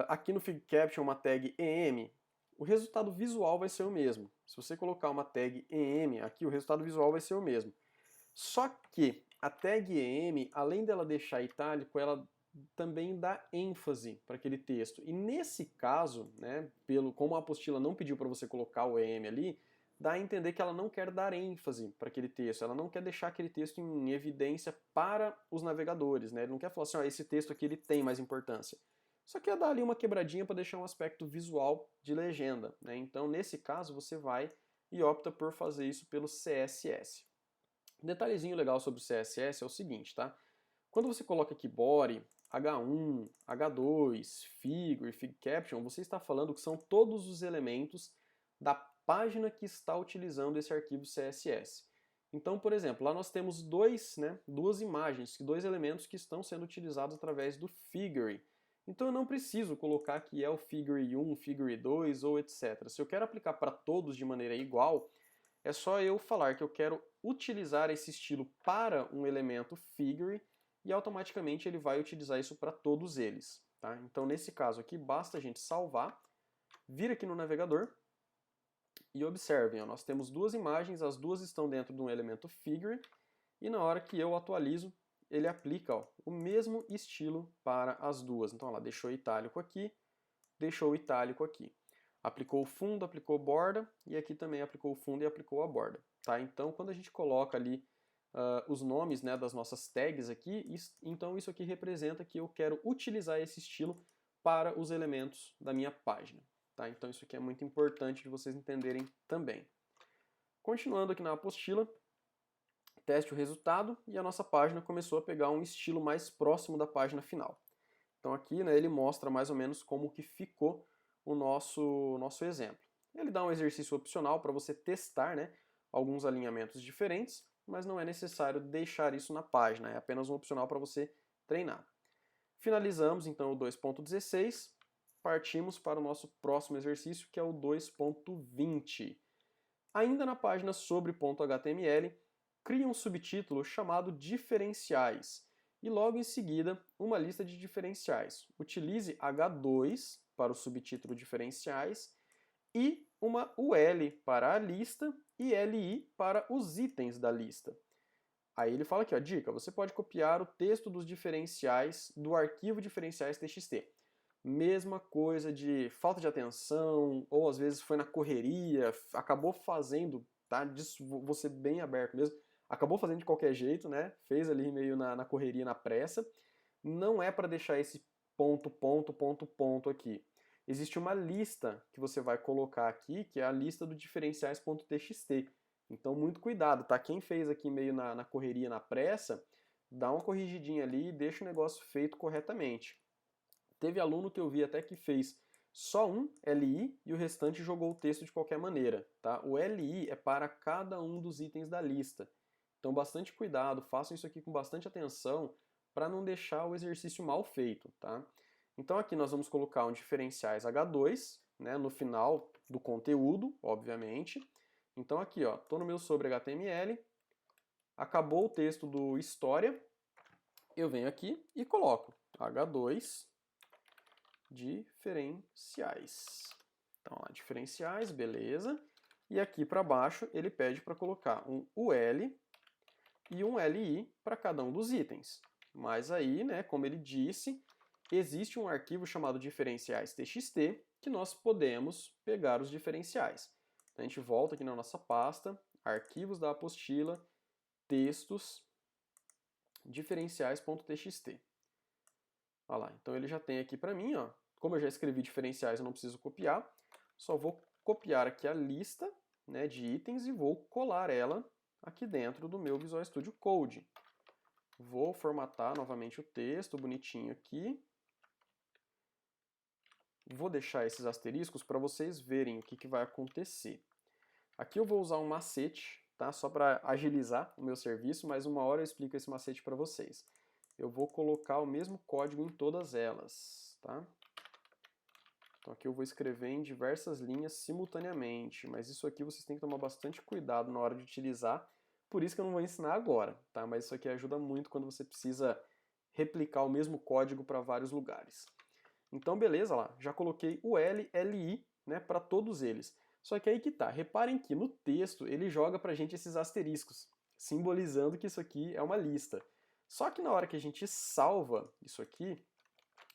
aqui no Fig Caption uma tag EM? O resultado visual vai ser o mesmo. Se você colocar uma tag EM aqui, o resultado visual vai ser o mesmo. Só que a tag EM, além dela deixar itálico, ela também dá ênfase para aquele texto. E nesse caso, né, como a apostila não pediu para você colocar o EM ali, dá a entender que ela não quer dar ênfase para aquele texto, ela não quer deixar aquele texto em evidência para os navegadores, né? Ele não quer falar assim, ó, esse texto aqui ele tem mais importância. Só quer dar ali uma quebradinha para deixar um aspecto visual de legenda, né? Então, nesse caso, você vai e opta por fazer isso pelo CSS. Um detalhezinho legal sobre o CSS é o seguinte, tá? Quando você coloca aqui body, H1, H2, figure, fig caption, você está falando que são todos os elementos da página que está utilizando esse arquivo CSS. Então, por exemplo, lá nós temos duas imagens, dois elementos que estão sendo utilizados através do figure. Então eu não preciso colocar que é o figure 1, figure 2 ou etc. Se eu quero aplicar para todos de maneira igual, é só eu falar que eu quero utilizar esse estilo para um elemento figure e automaticamente ele vai utilizar isso para todos eles. Tá? Então nesse caso aqui basta a gente salvar, vir aqui no navegador e observem, ó, nós temos duas imagens, as duas estão dentro de um elemento figure e na hora que eu atualizo, ele aplica ó, o mesmo estilo para as duas. Então, ó lá, deixou itálico aqui, deixou itálico aqui. Aplicou o fundo, aplicou borda, e aqui também aplicou o fundo e aplicou a borda. Tá? Então, quando a gente coloca ali os nomes, né, das nossas tags aqui, então isso aqui representa que eu quero utilizar esse estilo para os elementos da minha página. Tá? Então isso aqui é muito importante de vocês entenderem também. Continuando aqui na apostila, teste o resultado e a nossa página começou a pegar um estilo mais próximo da página final. Então aqui, né, ele mostra mais ou menos como que ficou o nosso exemplo. Ele dá um exercício opcional para você testar, né, alguns alinhamentos diferentes, mas não é necessário deixar isso na página, é apenas um opcional para você treinar. Finalizamos então o 2.16, partimos para o nosso próximo exercício, que é o 2.20. Ainda na página sobre .html, cria um subtítulo chamado diferenciais e logo em seguida uma lista de diferenciais. Utilize H2 para o subtítulo diferenciais e uma UL para a lista e LI para os itens da lista. Aí ele fala aqui, ó, dica, você pode copiar o texto dos diferenciais do arquivo diferenciais.txt. Mesma coisa de falta de atenção, ou às vezes foi na correria, acabou fazendo, tá? Vou ser bem aberto mesmo, acabou fazendo de qualquer jeito, né? Fez ali meio na correria, na pressa. Não é para deixar esse ponto aqui. Existe uma lista que você vai colocar aqui, que é a lista do diferenciais.txt. Então, muito cuidado, tá? Quem fez aqui meio na correria, na pressa, dá uma corrigidinha ali e deixa o negócio feito corretamente. Teve aluno que eu vi até que fez só um LI e o restante jogou o texto de qualquer maneira, tá? O LI é para cada um dos itens da lista. Então, bastante cuidado, façam isso aqui com bastante atenção para não deixar o exercício mal feito, tá? Então, aqui nós vamos colocar um diferenciais H2, né, no final do conteúdo, obviamente. Então, aqui, ó, tô no meu sobre HTML, acabou o texto do história, eu venho aqui e coloco H2 diferenciais. Então, ó, diferenciais, beleza. E aqui para baixo ele pede para colocar um UL e um LI para cada um dos itens. Mas aí, né, como ele disse, existe um arquivo chamado diferenciais.txt que nós podemos pegar os diferenciais. Então, a gente volta aqui na nossa pasta, arquivos da apostila, textos, diferenciais.txt. Olha lá, então ele já tem aqui para mim, ó, como eu já escrevi diferenciais, eu não preciso copiar, só vou copiar aqui a lista, né, de itens e vou colar ela aqui dentro do meu Visual Studio Code. Vou formatar novamente o texto bonitinho aqui. Vou deixar esses asteriscos para vocês verem o que vai acontecer. Aqui eu vou usar um macete, tá? Só para agilizar o meu serviço, mas uma hora eu explico esse macete para vocês. Eu vou colocar o mesmo código em todas elas, tá? Então aqui eu vou escrever em diversas linhas simultaneamente, mas isso aqui vocês têm que tomar bastante cuidado na hora de utilizar, por isso que eu não vou ensinar agora, tá? Mas isso aqui ajuda muito quando você precisa replicar o mesmo código para vários lugares. Então beleza, lá, já coloquei o L, LI, né, para todos eles. Só que aí que tá, reparem que no texto ele joga pra gente esses asteriscos, simbolizando que isso aqui é uma lista. Só que na hora que a gente salva isso aqui,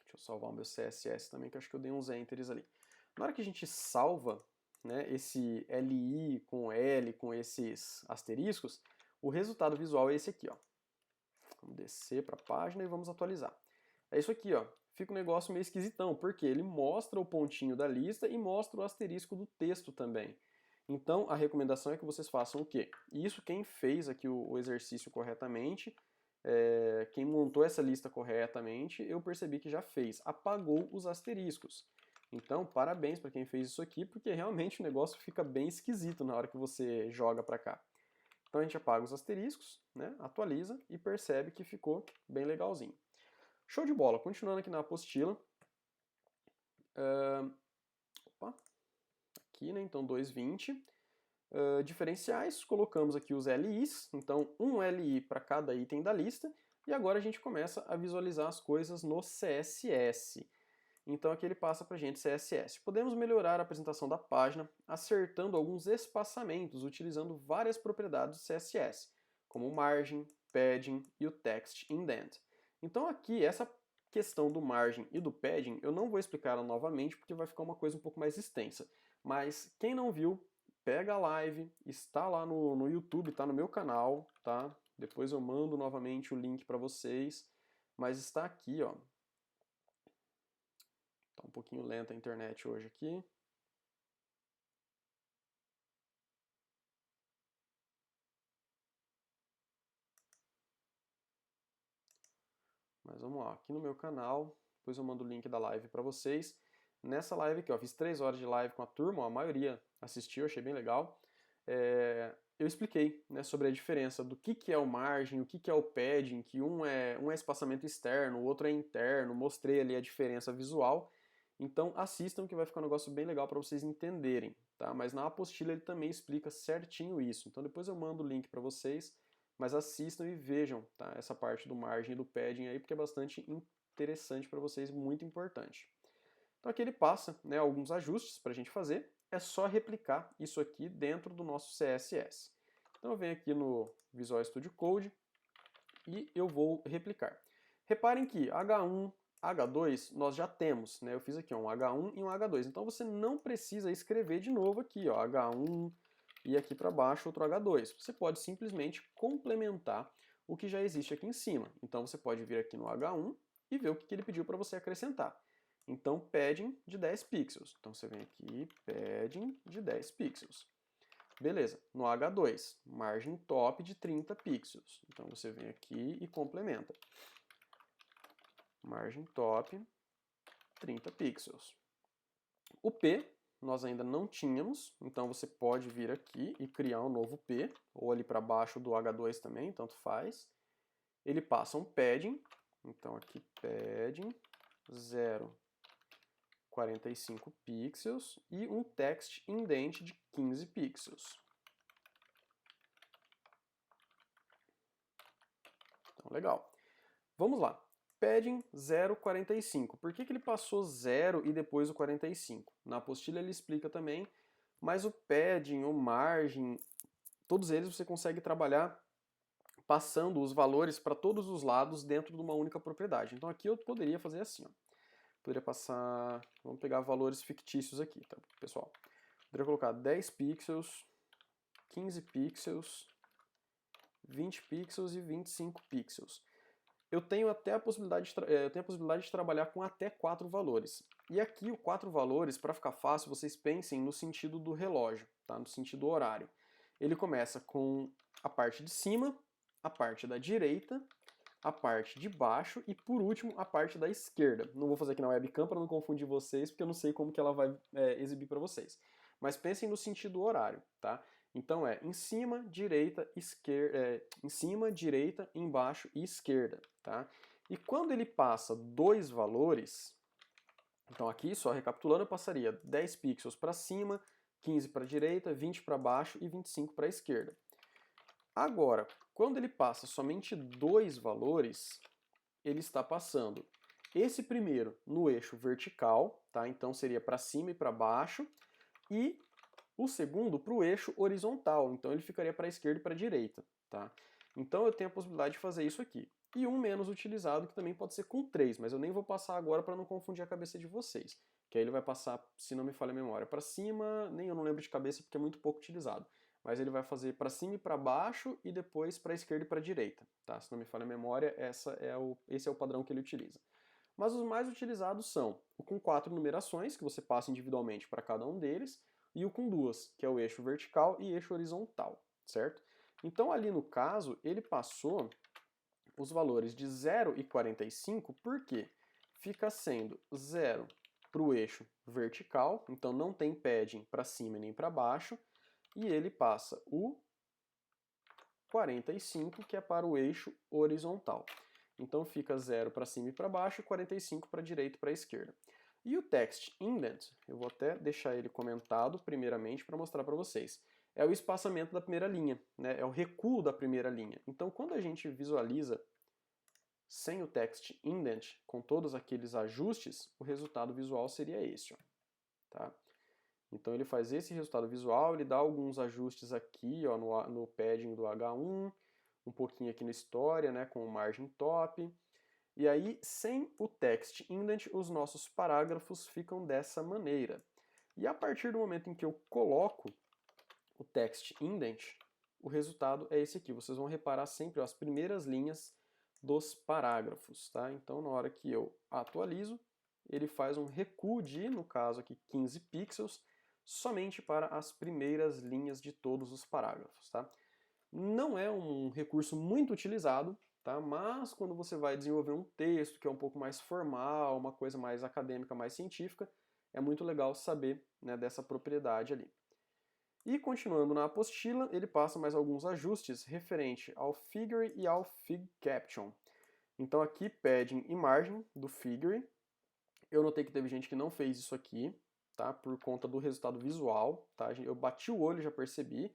deixa eu salvar o meu CSS também, que eu acho que eu dei uns enters ali. Na hora que a gente salva, né, esse LI com L, com esses asteriscos, o resultado visual é esse aqui, ó. Vamos descer para a página e vamos atualizar. É isso aqui, ó. Fica um negócio meio esquisitão, porque ele mostra o pontinho da lista e mostra o asterisco do texto também. Então, a recomendação é que vocês façam o quê? Isso quem fez aqui o exercício corretamente, quem montou essa lista corretamente, eu percebi que já fez. Apagou os asteriscos. Então, parabéns para quem fez isso aqui, porque realmente o negócio fica bem esquisito na hora que você joga para cá. Então a gente apaga os asteriscos, né, atualiza e percebe que ficou bem legalzinho. Show de bola! Continuando aqui na apostila. Opa, aqui, né, então 2,20. Diferenciais, colocamos aqui os LIs, então um LI para cada item da lista, e agora a gente começa a visualizar as coisas no CSS. Então aqui ele passa para a gente CSS. Podemos melhorar a apresentação da página acertando alguns espaçamentos utilizando várias propriedades do CSS, como margem, padding e o text indent. Então aqui essa questão do margem e do padding eu não vou explicar novamente porque vai ficar uma coisa um pouco mais extensa. Mas quem não viu, pega a live, está lá no YouTube, está no meu canal, tá? Depois eu mando novamente o link para vocês, mas está aqui, ó. Tá um pouquinho lenta a internet hoje aqui. Mas vamos lá, aqui no meu canal, depois eu mando o link da live para vocês. Nessa live aqui, ó, fiz 3 horas de live com a turma, ó, a maioria assistiu, achei bem legal. Eu expliquei, né, sobre a diferença do que é o margem, o que é o padding, que um é espaçamento externo, o outro é interno, mostrei ali a diferença visual. Então assistam que vai ficar um negócio bem legal para vocês entenderem, tá? Mas na apostila ele também explica certinho isso. Então depois eu mando o link para vocês, mas assistam e vejam, tá? Essa parte do margem e do padding aí, porque é bastante interessante para vocês, muito importante. Então aqui ele passa, né, alguns ajustes para a gente fazer. É só replicar isso aqui dentro do nosso CSS. Então eu venho aqui no Visual Studio Code e eu vou replicar. Reparem que H1, H2 nós já temos, né? Eu fiz aqui um H1 e um H2. Então você não precisa escrever de novo aqui, ó, H1 e aqui para baixo outro H2. Você pode simplesmente complementar o que já existe aqui em cima. Então você pode vir aqui no H1 e ver o que ele pediu para você acrescentar. Então, padding de 10 pixels. Então você vem aqui, padding de 10 pixels. Beleza, no H2, margem top de 30 pixels. Então você vem aqui e complementa. Margem top, 30 pixels. O P nós ainda não tínhamos, então você pode vir aqui e criar um novo P, ou ali para baixo do H2 também, tanto faz. Ele passa um padding, então aqui padding 0,45 pixels e um text indent de 15 pixels. Então, legal. Vamos lá. Padding 0,45. Por que ele passou 0 e depois o 45? Na apostila ele explica também, mas o padding, o margem, todos eles você consegue trabalhar passando os valores para todos os lados dentro de uma única propriedade. Então aqui eu poderia fazer assim, ó. Poderia passar, vamos pegar valores fictícios aqui, tá, pessoal? Poderia colocar 10 pixels, 15 pixels, 20 pixels e 25 pixels. Eu tenho até a possibilidade de trabalhar com até 4 valores. E aqui o 4 valores, para ficar fácil, vocês pensem no sentido do relógio, tá? No sentido horário. Ele começa com a parte de cima, a parte da direita, a parte de baixo e, por último, a parte da esquerda. Não vou fazer aqui na webcam para não confundir vocês, porque eu não sei como que ela vai exibir para vocês. Mas pensem no sentido horário, tá? Então é em cima, direita, esquerda, em cima, direita, embaixo e esquerda, tá? E quando ele passa dois valores, então aqui, só recapitulando, eu passaria 10 pixels para cima, 15 para a direita, 20 para baixo e 25 para a esquerda. Agora, quando ele passa somente dois valores, ele está passando esse primeiro no eixo vertical, tá? Então seria para cima e para baixo, e o segundo para o eixo horizontal, então ele ficaria para a esquerda e para a direita, tá? Então eu tenho a possibilidade de fazer isso aqui. E um menos utilizado, que também pode ser com 3, mas eu nem vou passar agora para não confundir a cabeça de vocês, que aí ele vai passar, se não me falha a memória, para cima, nem eu não lembro de cabeça porque é muito pouco utilizado, mas ele vai fazer para cima e para baixo e depois para a esquerda e para a direita, tá? Se não me falha a memória, esse é o padrão que ele utiliza. Mas os mais utilizados são o com 4 numerações, que você passa individualmente para cada um deles, e o com 2, que é o eixo vertical e eixo horizontal, certo? Então ali no caso, ele passou os valores de 0 e 45, porque fica sendo 0 para o eixo vertical, então não tem padding para cima e nem para baixo, e ele passa o 45, que é para o eixo horizontal. Então fica 0 para cima e para baixo, e 45 para a direita e para a esquerda. E o text indent, eu vou até deixar ele comentado primeiramente para mostrar para vocês. É o espaçamento da primeira linha, né? É o recuo da primeira linha. Então quando a gente visualiza sem o text indent, com todos aqueles ajustes, o resultado visual seria esse, ó, tá? Então ele faz esse resultado visual, ele dá alguns ajustes aqui, ó, no padding do H1, um pouquinho aqui na história, né, com o margin top. E aí, sem o text indent, os nossos parágrafos ficam dessa maneira. E a partir do momento em que eu coloco o text indent, o resultado é esse aqui. Vocês vão reparar sempre, ó, as primeiras linhas dos parágrafos, tá? Então, na hora que eu atualizo, ele faz um recuo de, no caso aqui, 15 pixels, somente para as primeiras linhas de todos os parágrafos, tá? Não é um recurso muito utilizado, tá? Mas quando você vai desenvolver um texto que é um pouco mais formal, uma coisa mais acadêmica, mais científica, é muito legal saber, né, dessa propriedade ali. E continuando na apostila, ele passa mais alguns ajustes referente ao Figure e ao Fig Caption. Então aqui, padding e margem do Figure. Eu notei que teve gente que não fez isso aqui, tá? Por conta do resultado visual, tá? Eu bati o olho e já percebi.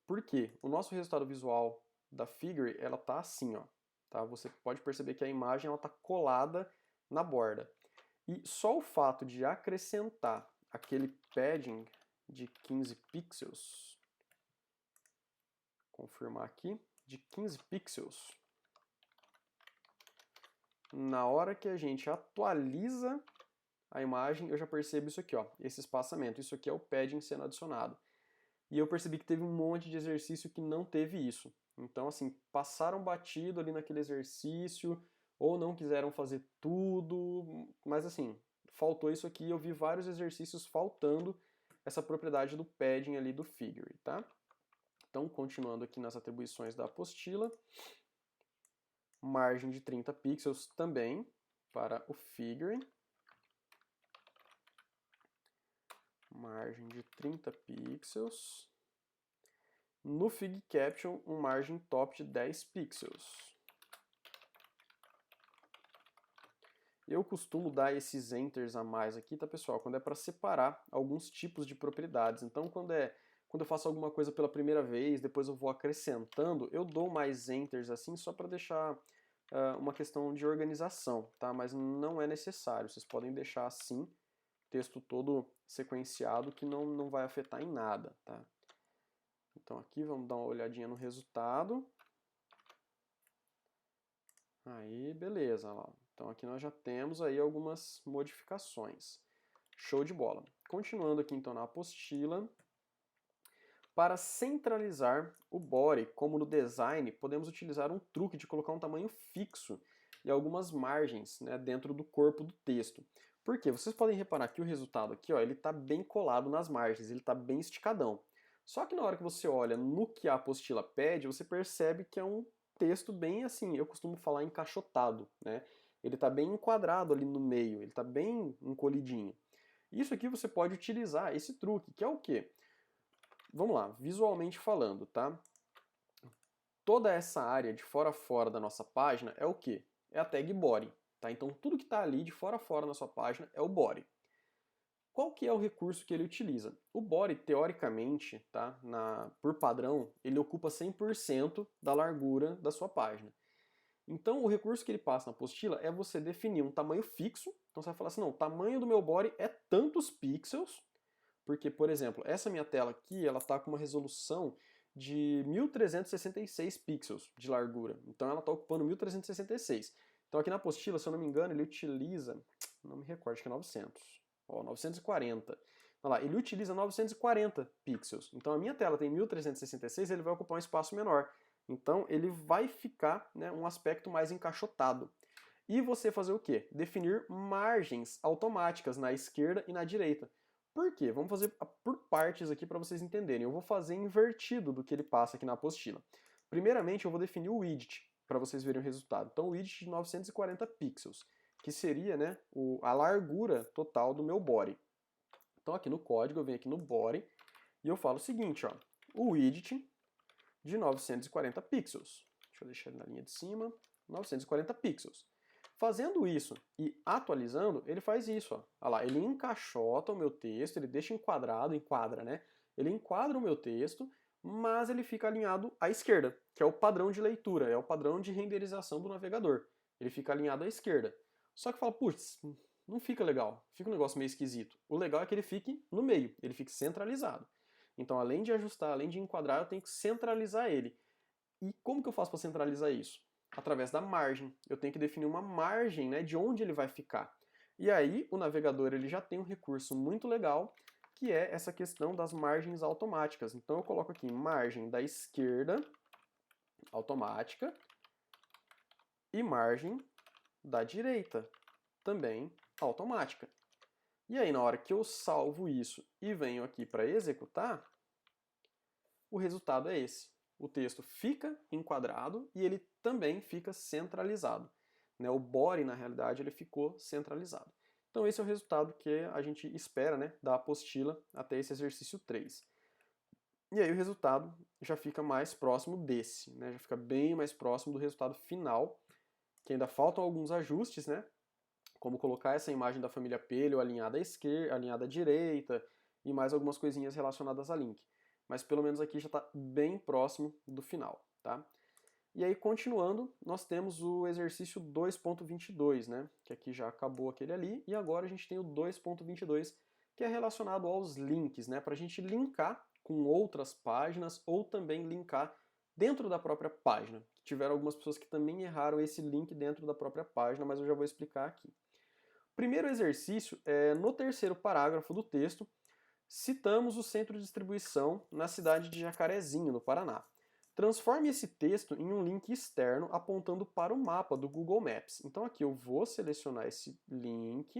Por quê? O nosso resultado visual da Figure, ela tá assim, ó. Tá? Você pode perceber que a imagem ela tá colada na borda. E só o fato de acrescentar aquele padding de 15 pixels, confirmar aqui, de 15 pixels, na hora que a gente atualiza a imagem, eu já percebo isso aqui, ó, esse espaçamento. Isso aqui é o padding sendo adicionado. E eu percebi que teve um monte de exercício que não teve isso. Então, assim, passaram batido ali naquele exercício, ou não quiseram fazer tudo, mas assim, faltou isso aqui. Eu vi vários exercícios faltando essa propriedade do padding ali do Figure, tá? Então, continuando aqui nas atribuições da apostila, margem de 30 pixels também para o Figure. Margem de 30 pixels. No Fig Caption, um margem top de 10 pixels. Eu costumo dar esses enters a mais aqui, tá, pessoal? Quando é para separar alguns tipos de propriedades. Então, quando eu faço alguma coisa pela primeira vez, depois eu vou acrescentando, eu dou mais enters assim só para deixar uma questão de organização, tá? Mas não é necessário. Vocês podem deixar assim, texto todo sequenciado, que não vai afetar em nada, tá? Então aqui vamos dar uma olhadinha no resultado. Aí, beleza. Lá. Então aqui nós já temos aí algumas modificações. Show de bola. Continuando aqui então na apostila. Para centralizar o body, como no design, podemos utilizar um truque de colocar um tamanho fixo e algumas margens, né, dentro do corpo do texto. Por quê? Vocês podem reparar que o resultado aqui, ó, ele está bem colado nas margens, ele está bem esticadão. Só que na hora que você olha no que a apostila pede, você percebe que é um texto bem assim, eu costumo falar encaixotado, né? Ele está bem enquadrado ali no meio, ele está bem encolhidinho. Isso aqui você pode utilizar esse truque, que é o quê? Vamos lá, visualmente falando, tá? Toda essa área de fora a fora da nossa página é o quê? É a tag body, tá? Então tudo que está ali de fora a fora na sua página é o body. Qual que é o recurso que ele utiliza? O body, teoricamente, tá? Por padrão, ele ocupa 100% da largura da sua página. Então o recurso que ele passa na apostila é você definir um tamanho fixo. Então você vai falar assim, não, o tamanho do meu body é tantos pixels, porque, por exemplo, essa minha tela aqui, ela está com uma resolução de 1366 pixels de largura. Então ela está ocupando 1366. Então aqui na apostila, se eu não me engano, ele utiliza, não me recordo, acho que é 900. Ó, 940. Olha lá, ele utiliza 940 pixels. Então a minha tela tem 1366, ele vai ocupar um espaço menor. Então ele vai ficar, né, um aspecto mais encaixotado. E você fazer o quê? Definir margens automáticas na esquerda e na direita. Por quê? Vamos fazer por partes aqui para vocês entenderem. Eu vou fazer invertido do que ele passa aqui na apostila. Primeiramente, eu vou definir o widget, para vocês verem o resultado. Então, o widget de 940 pixels, que seria, né, a largura total do meu body. Então, aqui no código, eu venho aqui no body e eu falo o seguinte, ó, o widget de 940 pixels. Deixa eu deixar ele na linha de cima. 940 pixels. Fazendo isso e atualizando, ele faz isso, ó. Olha lá, ele encaixota o meu texto, ele deixa enquadrado, enquadra, né? Ele enquadra o meu texto, mas ele fica alinhado à esquerda, que é o padrão de leitura, é o padrão de renderização do navegador. Ele fica alinhado à esquerda. Só que fala, putz, não fica legal, fica um negócio meio esquisito. O legal é que ele fique no meio, ele fique centralizado. Então, além de ajustar, além de enquadrar, eu tenho que centralizar ele. E como que eu faço para centralizar isso? Através da margem. Eu tenho que definir uma margem, né, de onde ele vai ficar. E aí o navegador ele já tem um recurso muito legal, que é essa questão das margens automáticas. Então eu coloco aqui margem da esquerda automática e margem da direita também automática. E aí na hora que eu salvo isso e venho aqui para executar, o resultado é esse. O texto fica enquadrado e ele também fica centralizado. Né? O body, na realidade, ele ficou centralizado. Então esse é o resultado que a gente espera, né, da apostila até esse exercício 3. E aí o resultado já fica mais próximo desse, né? Já fica bem mais próximo do resultado final, que ainda faltam alguns ajustes, né? Como colocar essa imagem da família Pelio alinhada à esquerda, alinhada à direita, e mais algumas coisinhas relacionadas a link. Mas pelo menos aqui já está bem próximo do final, tá? E aí, continuando, nós temos o exercício 2.22, né? Que aqui já acabou aquele ali, e agora a gente tem o 2.22, que é relacionado aos links, né? Para a gente linkar com outras páginas ou também linkar dentro da própria página. Tiveram algumas pessoas que também erraram esse link dentro da própria página, mas eu já vou explicar aqui. Primeiro exercício é no terceiro parágrafo do texto, citamos o centro de distribuição na cidade de Jacarezinho, no Paraná. Transforme esse texto em um link externo apontando para o mapa do Google Maps. Então aqui eu vou selecionar esse link,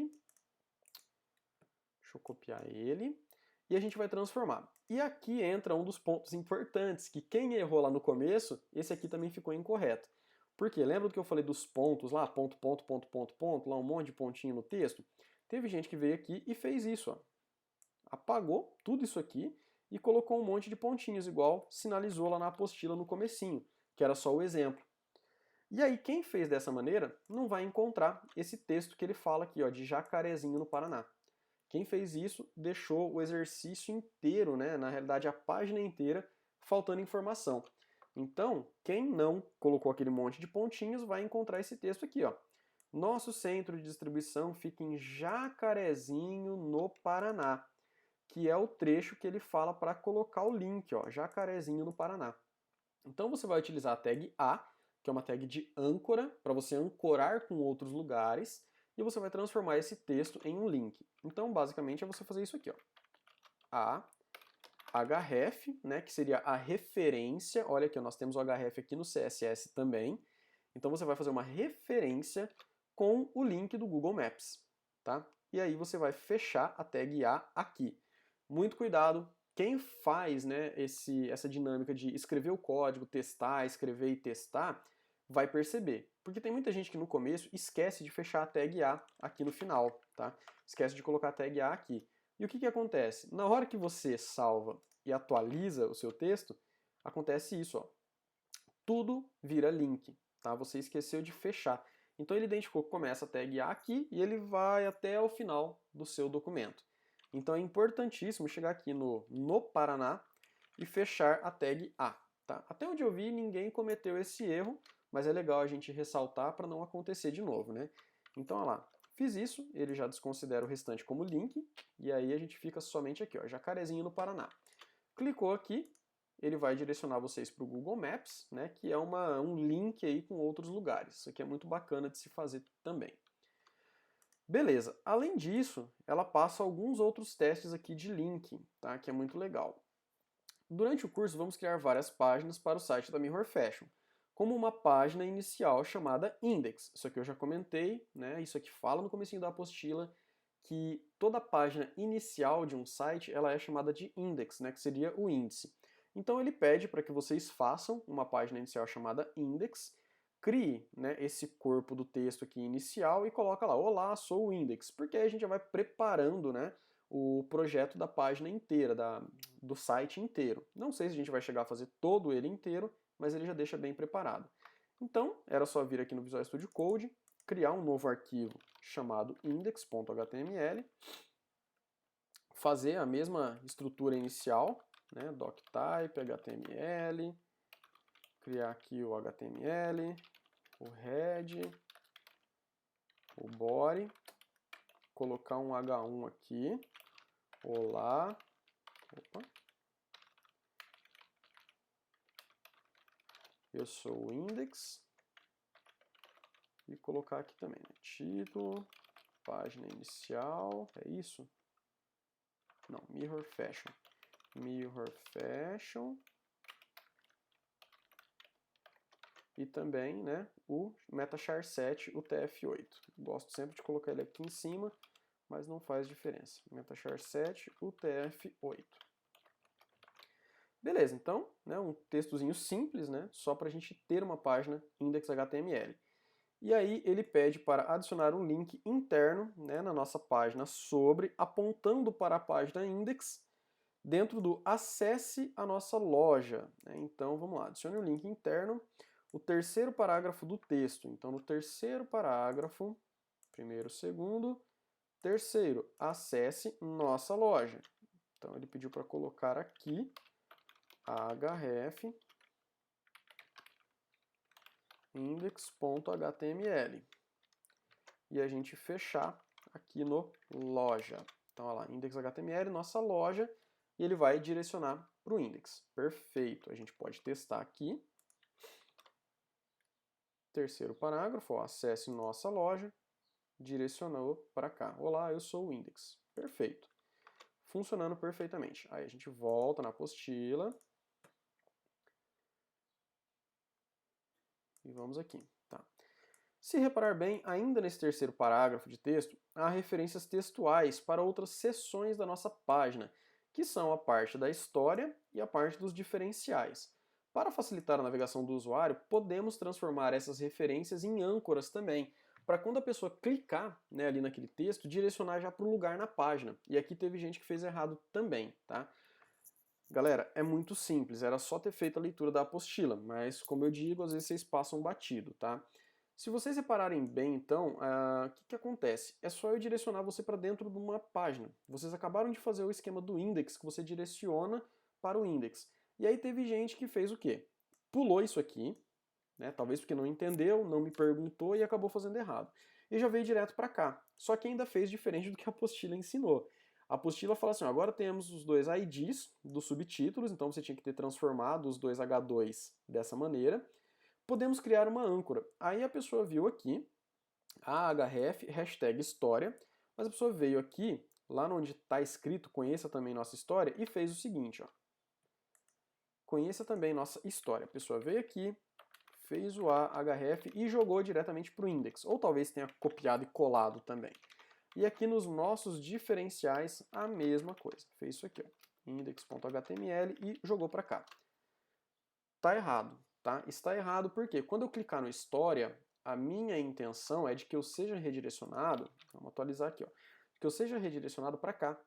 deixa eu copiar ele, e a gente vai transformar. E aqui entra um dos pontos importantes, que quem errou lá no começo, esse aqui também ficou incorreto. Por quê? Lembra do que eu falei dos pontos lá, ponto, ponto, ponto, ponto, ponto, lá um monte de pontinho no texto? Teve gente que veio aqui e fez isso, ó. Apagou tudo isso aqui e colocou um monte de pontinhos, igual sinalizou lá na apostila no comecinho, que era só o exemplo. E aí quem fez dessa maneira não vai encontrar esse texto que ele fala aqui, ó, de Jacarezinho no Paraná. Quem fez isso deixou o exercício inteiro, né, na realidade a página inteira, faltando informação. Então, quem não colocou aquele monte de pontinhos vai encontrar esse texto aqui, ó. Nosso centro de distribuição fica em Jacarezinho, no Paraná, que é o trecho que ele fala para colocar o link, ó, Jacarezinho no Paraná. Então você vai utilizar a tag A, que é uma tag de âncora, para você ancorar com outros lugares, e você vai transformar esse texto em um link. Então, basicamente, é você fazer isso aqui, ó. href, né, que seria a referência. Olha aqui, nós temos o href aqui no CSS também. Então você vai fazer uma referência com o link do Google Maps, tá? E aí você vai fechar a tag A aqui. Muito cuidado, quem faz, né, essa dinâmica de escrever o código, testar, escrever e testar, vai perceber. Porque tem muita gente que no começo esquece de fechar a tag A aqui no final, tá? Esquece de colocar a tag A aqui. E o que acontece? Na hora que você salva e atualiza o seu texto, acontece isso, ó. Tudo vira link, tá? Você esqueceu de fechar. Então ele identificou que começa a tag A aqui e ele vai até o final do seu documento. Então é importantíssimo chegar aqui no Paraná e fechar a tag A. Tá? Até onde eu vi, ninguém cometeu esse erro, mas é legal a gente ressaltar para não acontecer de novo, né? Então, olha lá, fiz isso, ele já desconsidera o restante como link, e aí a gente fica somente aqui, ó, Jacarezinho no Paraná. Clicou aqui, ele vai direcionar vocês para o Google Maps, né, que é um link aí com outros lugares. Isso aqui é muito bacana de se fazer também. Beleza, além disso, ela passa alguns outros testes aqui de link, tá? Que é muito legal. Durante o curso, vamos criar várias páginas para o site da Mirror Fashion, como uma página inicial chamada Index. Isso aqui eu já comentei, né? Isso aqui fala no comecinho da apostila, que toda página inicial de um site ela é chamada de Index, né? Que seria o índice. Então ele pede para que vocês façam uma página inicial chamada Index, crie, né, esse corpo do texto aqui inicial e coloca lá, olá, sou o Index, porque aí a gente já vai preparando, né, o projeto da página inteira, do site inteiro. Não sei se a gente vai chegar a fazer todo ele inteiro, mas ele já deixa bem preparado. Então, era só vir aqui no Visual Studio Code, criar um novo arquivo chamado index.html, fazer a mesma estrutura inicial, né, doctype, html, criar aqui o HTML, o head, o body, colocar um H1 aqui, olá, opa, eu sou o index, e colocar aqui também, né, título, página inicial, é isso? Não, Mirror Fashion, e também, né, o metachar 7, o TF8. Gosto sempre de colocar ele aqui em cima, mas não faz diferença. Metachar 7, o TF8. Beleza, então, né, um textozinho simples, né, só para a gente ter uma página index.html. E aí ele pede para adicionar um link interno, né, na nossa página sobre, apontando para a página index, dentro do acesse a nossa loja. Né? Então vamos lá, adicione o link interno, o terceiro parágrafo do texto. Então no terceiro parágrafo, primeiro, segundo, terceiro, acesse nossa loja. Então ele pediu para colocar aqui href index.html e a gente fechar aqui no loja. Então, olha lá, index.html, nossa loja, e ele vai direcionar para o index. Perfeito, a gente pode testar aqui. Terceiro parágrafo, ó, acesse nossa loja, direcionou para cá. Olá, eu sou o index. Perfeito. Funcionando perfeitamente. Aí a gente volta na apostila. E vamos aqui, tá? Se reparar bem, ainda nesse terceiro parágrafo de texto, há referências textuais para outras seções da nossa página, que são a parte da história e a parte dos diferenciais. Para facilitar a navegação do usuário, podemos transformar essas referências em âncoras também, para quando a pessoa clicar, né, ali naquele texto, direcionar já para o lugar na página. E aqui teve gente que fez errado também, tá? Galera, é muito simples, era só ter feito a leitura da apostila, mas como eu digo, às vezes vocês passam batido, tá? Se vocês repararem bem, então, o que acontece? É só eu direcionar você para dentro de uma página. Vocês acabaram de fazer o esquema do index, que você direciona para o index. E aí teve gente que fez o quê? Pulou isso aqui, né? Talvez porque não entendeu, não me perguntou e acabou fazendo errado. E já veio direto para cá. Só que ainda fez diferente do que a apostila ensinou. A apostila fala assim, ó, agora temos os dois IDs dos subtítulos, então você tinha que ter transformado os dois H2 dessa maneira. Podemos criar uma âncora. Aí a pessoa viu aqui, a href, hashtag história, mas a pessoa veio aqui, lá onde está escrito conheça também nossa história, e fez o seguinte, ó. Conheça também nossa história. A pessoa veio aqui, fez o href e jogou diretamente para o index. Ou talvez tenha copiado e colado também. E aqui nos nossos diferenciais, a mesma coisa. Fez isso aqui, ó, index.html e jogou para cá. Tá errado, tá? Está errado porque quando eu clicar no História, a minha intenção é de que eu seja redirecionado, vamos atualizar aqui, ó, que eu seja redirecionado para cá,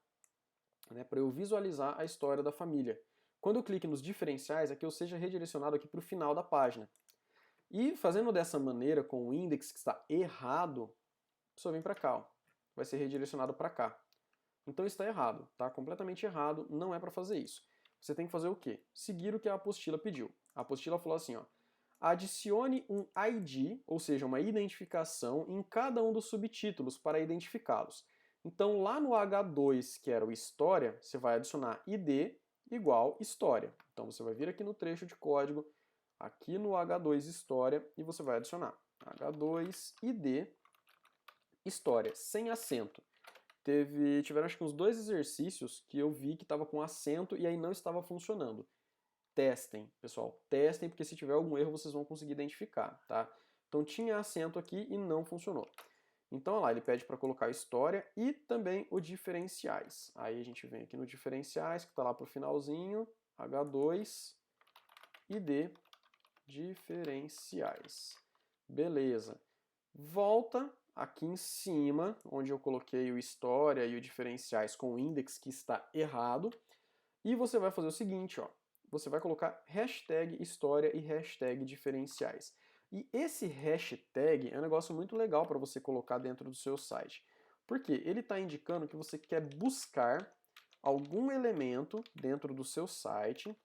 né, para eu visualizar a história da família. Quando eu clique nos diferenciais, é que eu seja redirecionado aqui para o final da página. E fazendo dessa maneira, com o index que está errado, a pessoa vem para cá, ó, vai ser redirecionado para cá. Então está errado, tá? Completamente errado, não é para fazer isso. Você tem que fazer o quê? Seguir o que a apostila pediu. A apostila falou assim, ó, adicione um ID, ou seja, uma identificação, em cada um dos subtítulos para identificá-los. Então lá no H2, que era o História, você vai adicionar ID igual História. Então você vai vir aqui no trecho de código, aqui no H2 História, e você vai adicionar H2 ID História, sem acento. Tiveram acho que uns 2 exercícios que eu vi que estava com acento e aí não estava funcionando. Testem, pessoal, testem, porque se tiver algum erro vocês vão conseguir identificar, tá? Então tinha acento aqui e não funcionou. Então, olha lá, ele pede para colocar história e também o diferenciais. Aí a gente vem aqui no diferenciais, que está lá para o finalzinho, H2 e D, diferenciais. Beleza. Volta aqui em cima, onde eu coloquei o história e o diferenciais com o index que está errado. E você vai fazer o seguinte, ó. Você vai colocar hashtag história e hashtag diferenciais. E esse hashtag é um negócio muito legal para você colocar dentro do seu site. Porque ele está indicando que você quer buscar algum elemento dentro do seu site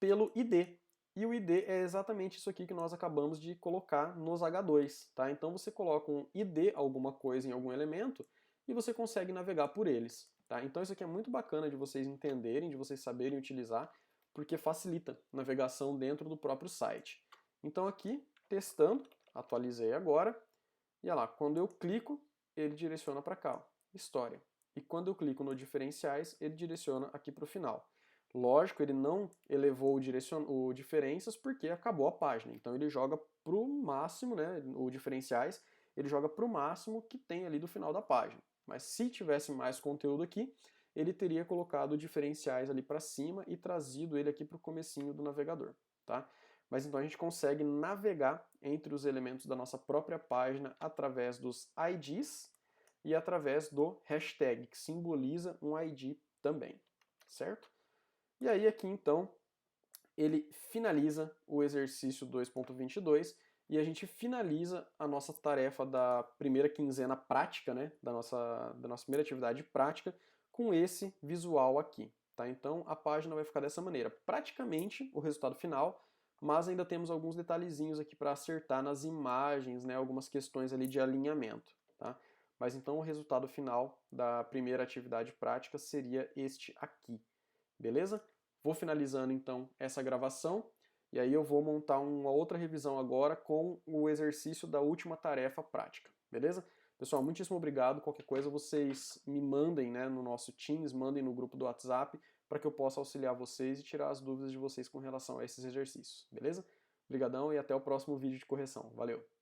pelo ID. E o ID é exatamente isso aqui que nós acabamos de colocar nos H2, tá? Então você coloca um ID, alguma coisa em algum elemento, e você consegue navegar por eles, tá? Então isso aqui é muito bacana de vocês entenderem, de vocês saberem utilizar, porque facilita a navegação dentro do próprio site. Então aqui, testando, atualizei agora, e olha lá, quando eu clico, ele direciona para cá, ó, história. E quando eu clico no diferenciais, ele direciona aqui para o final. Lógico, ele não elevou o diferenças porque acabou a página. Então ele joga para o máximo, né, o diferenciais, ele joga para o máximo que tem ali do final da página. Mas se tivesse mais conteúdo aqui, ele teria colocado diferenciais ali para cima e trazido ele aqui para o comecinho do navegador, tá? Mas então a gente consegue navegar entre os elementos da nossa própria página através dos IDs e através do hashtag, que simboliza um ID também, certo? E aí aqui então ele finaliza o exercício 2.22 e a gente finaliza a nossa tarefa da primeira quinzena prática, né, da nossa primeira atividade prática, com esse visual aqui. Tá? Então a página vai ficar dessa maneira. Praticamente o resultado final, mas ainda temos alguns detalhezinhos aqui para acertar nas imagens, né, algumas questões ali de alinhamento. Tá? Mas então o resultado final da primeira atividade prática seria este aqui. Beleza? Vou finalizando então essa gravação e aí eu vou montar uma outra revisão agora com o exercício da última tarefa prática. Beleza? Pessoal, muitíssimo obrigado. Qualquer coisa vocês me mandem, né, no nosso Teams, mandem no grupo do WhatsApp para que eu possa auxiliar vocês e tirar as dúvidas de vocês com relação a esses exercícios. Beleza? Obrigadão e até o próximo vídeo de correção. Valeu!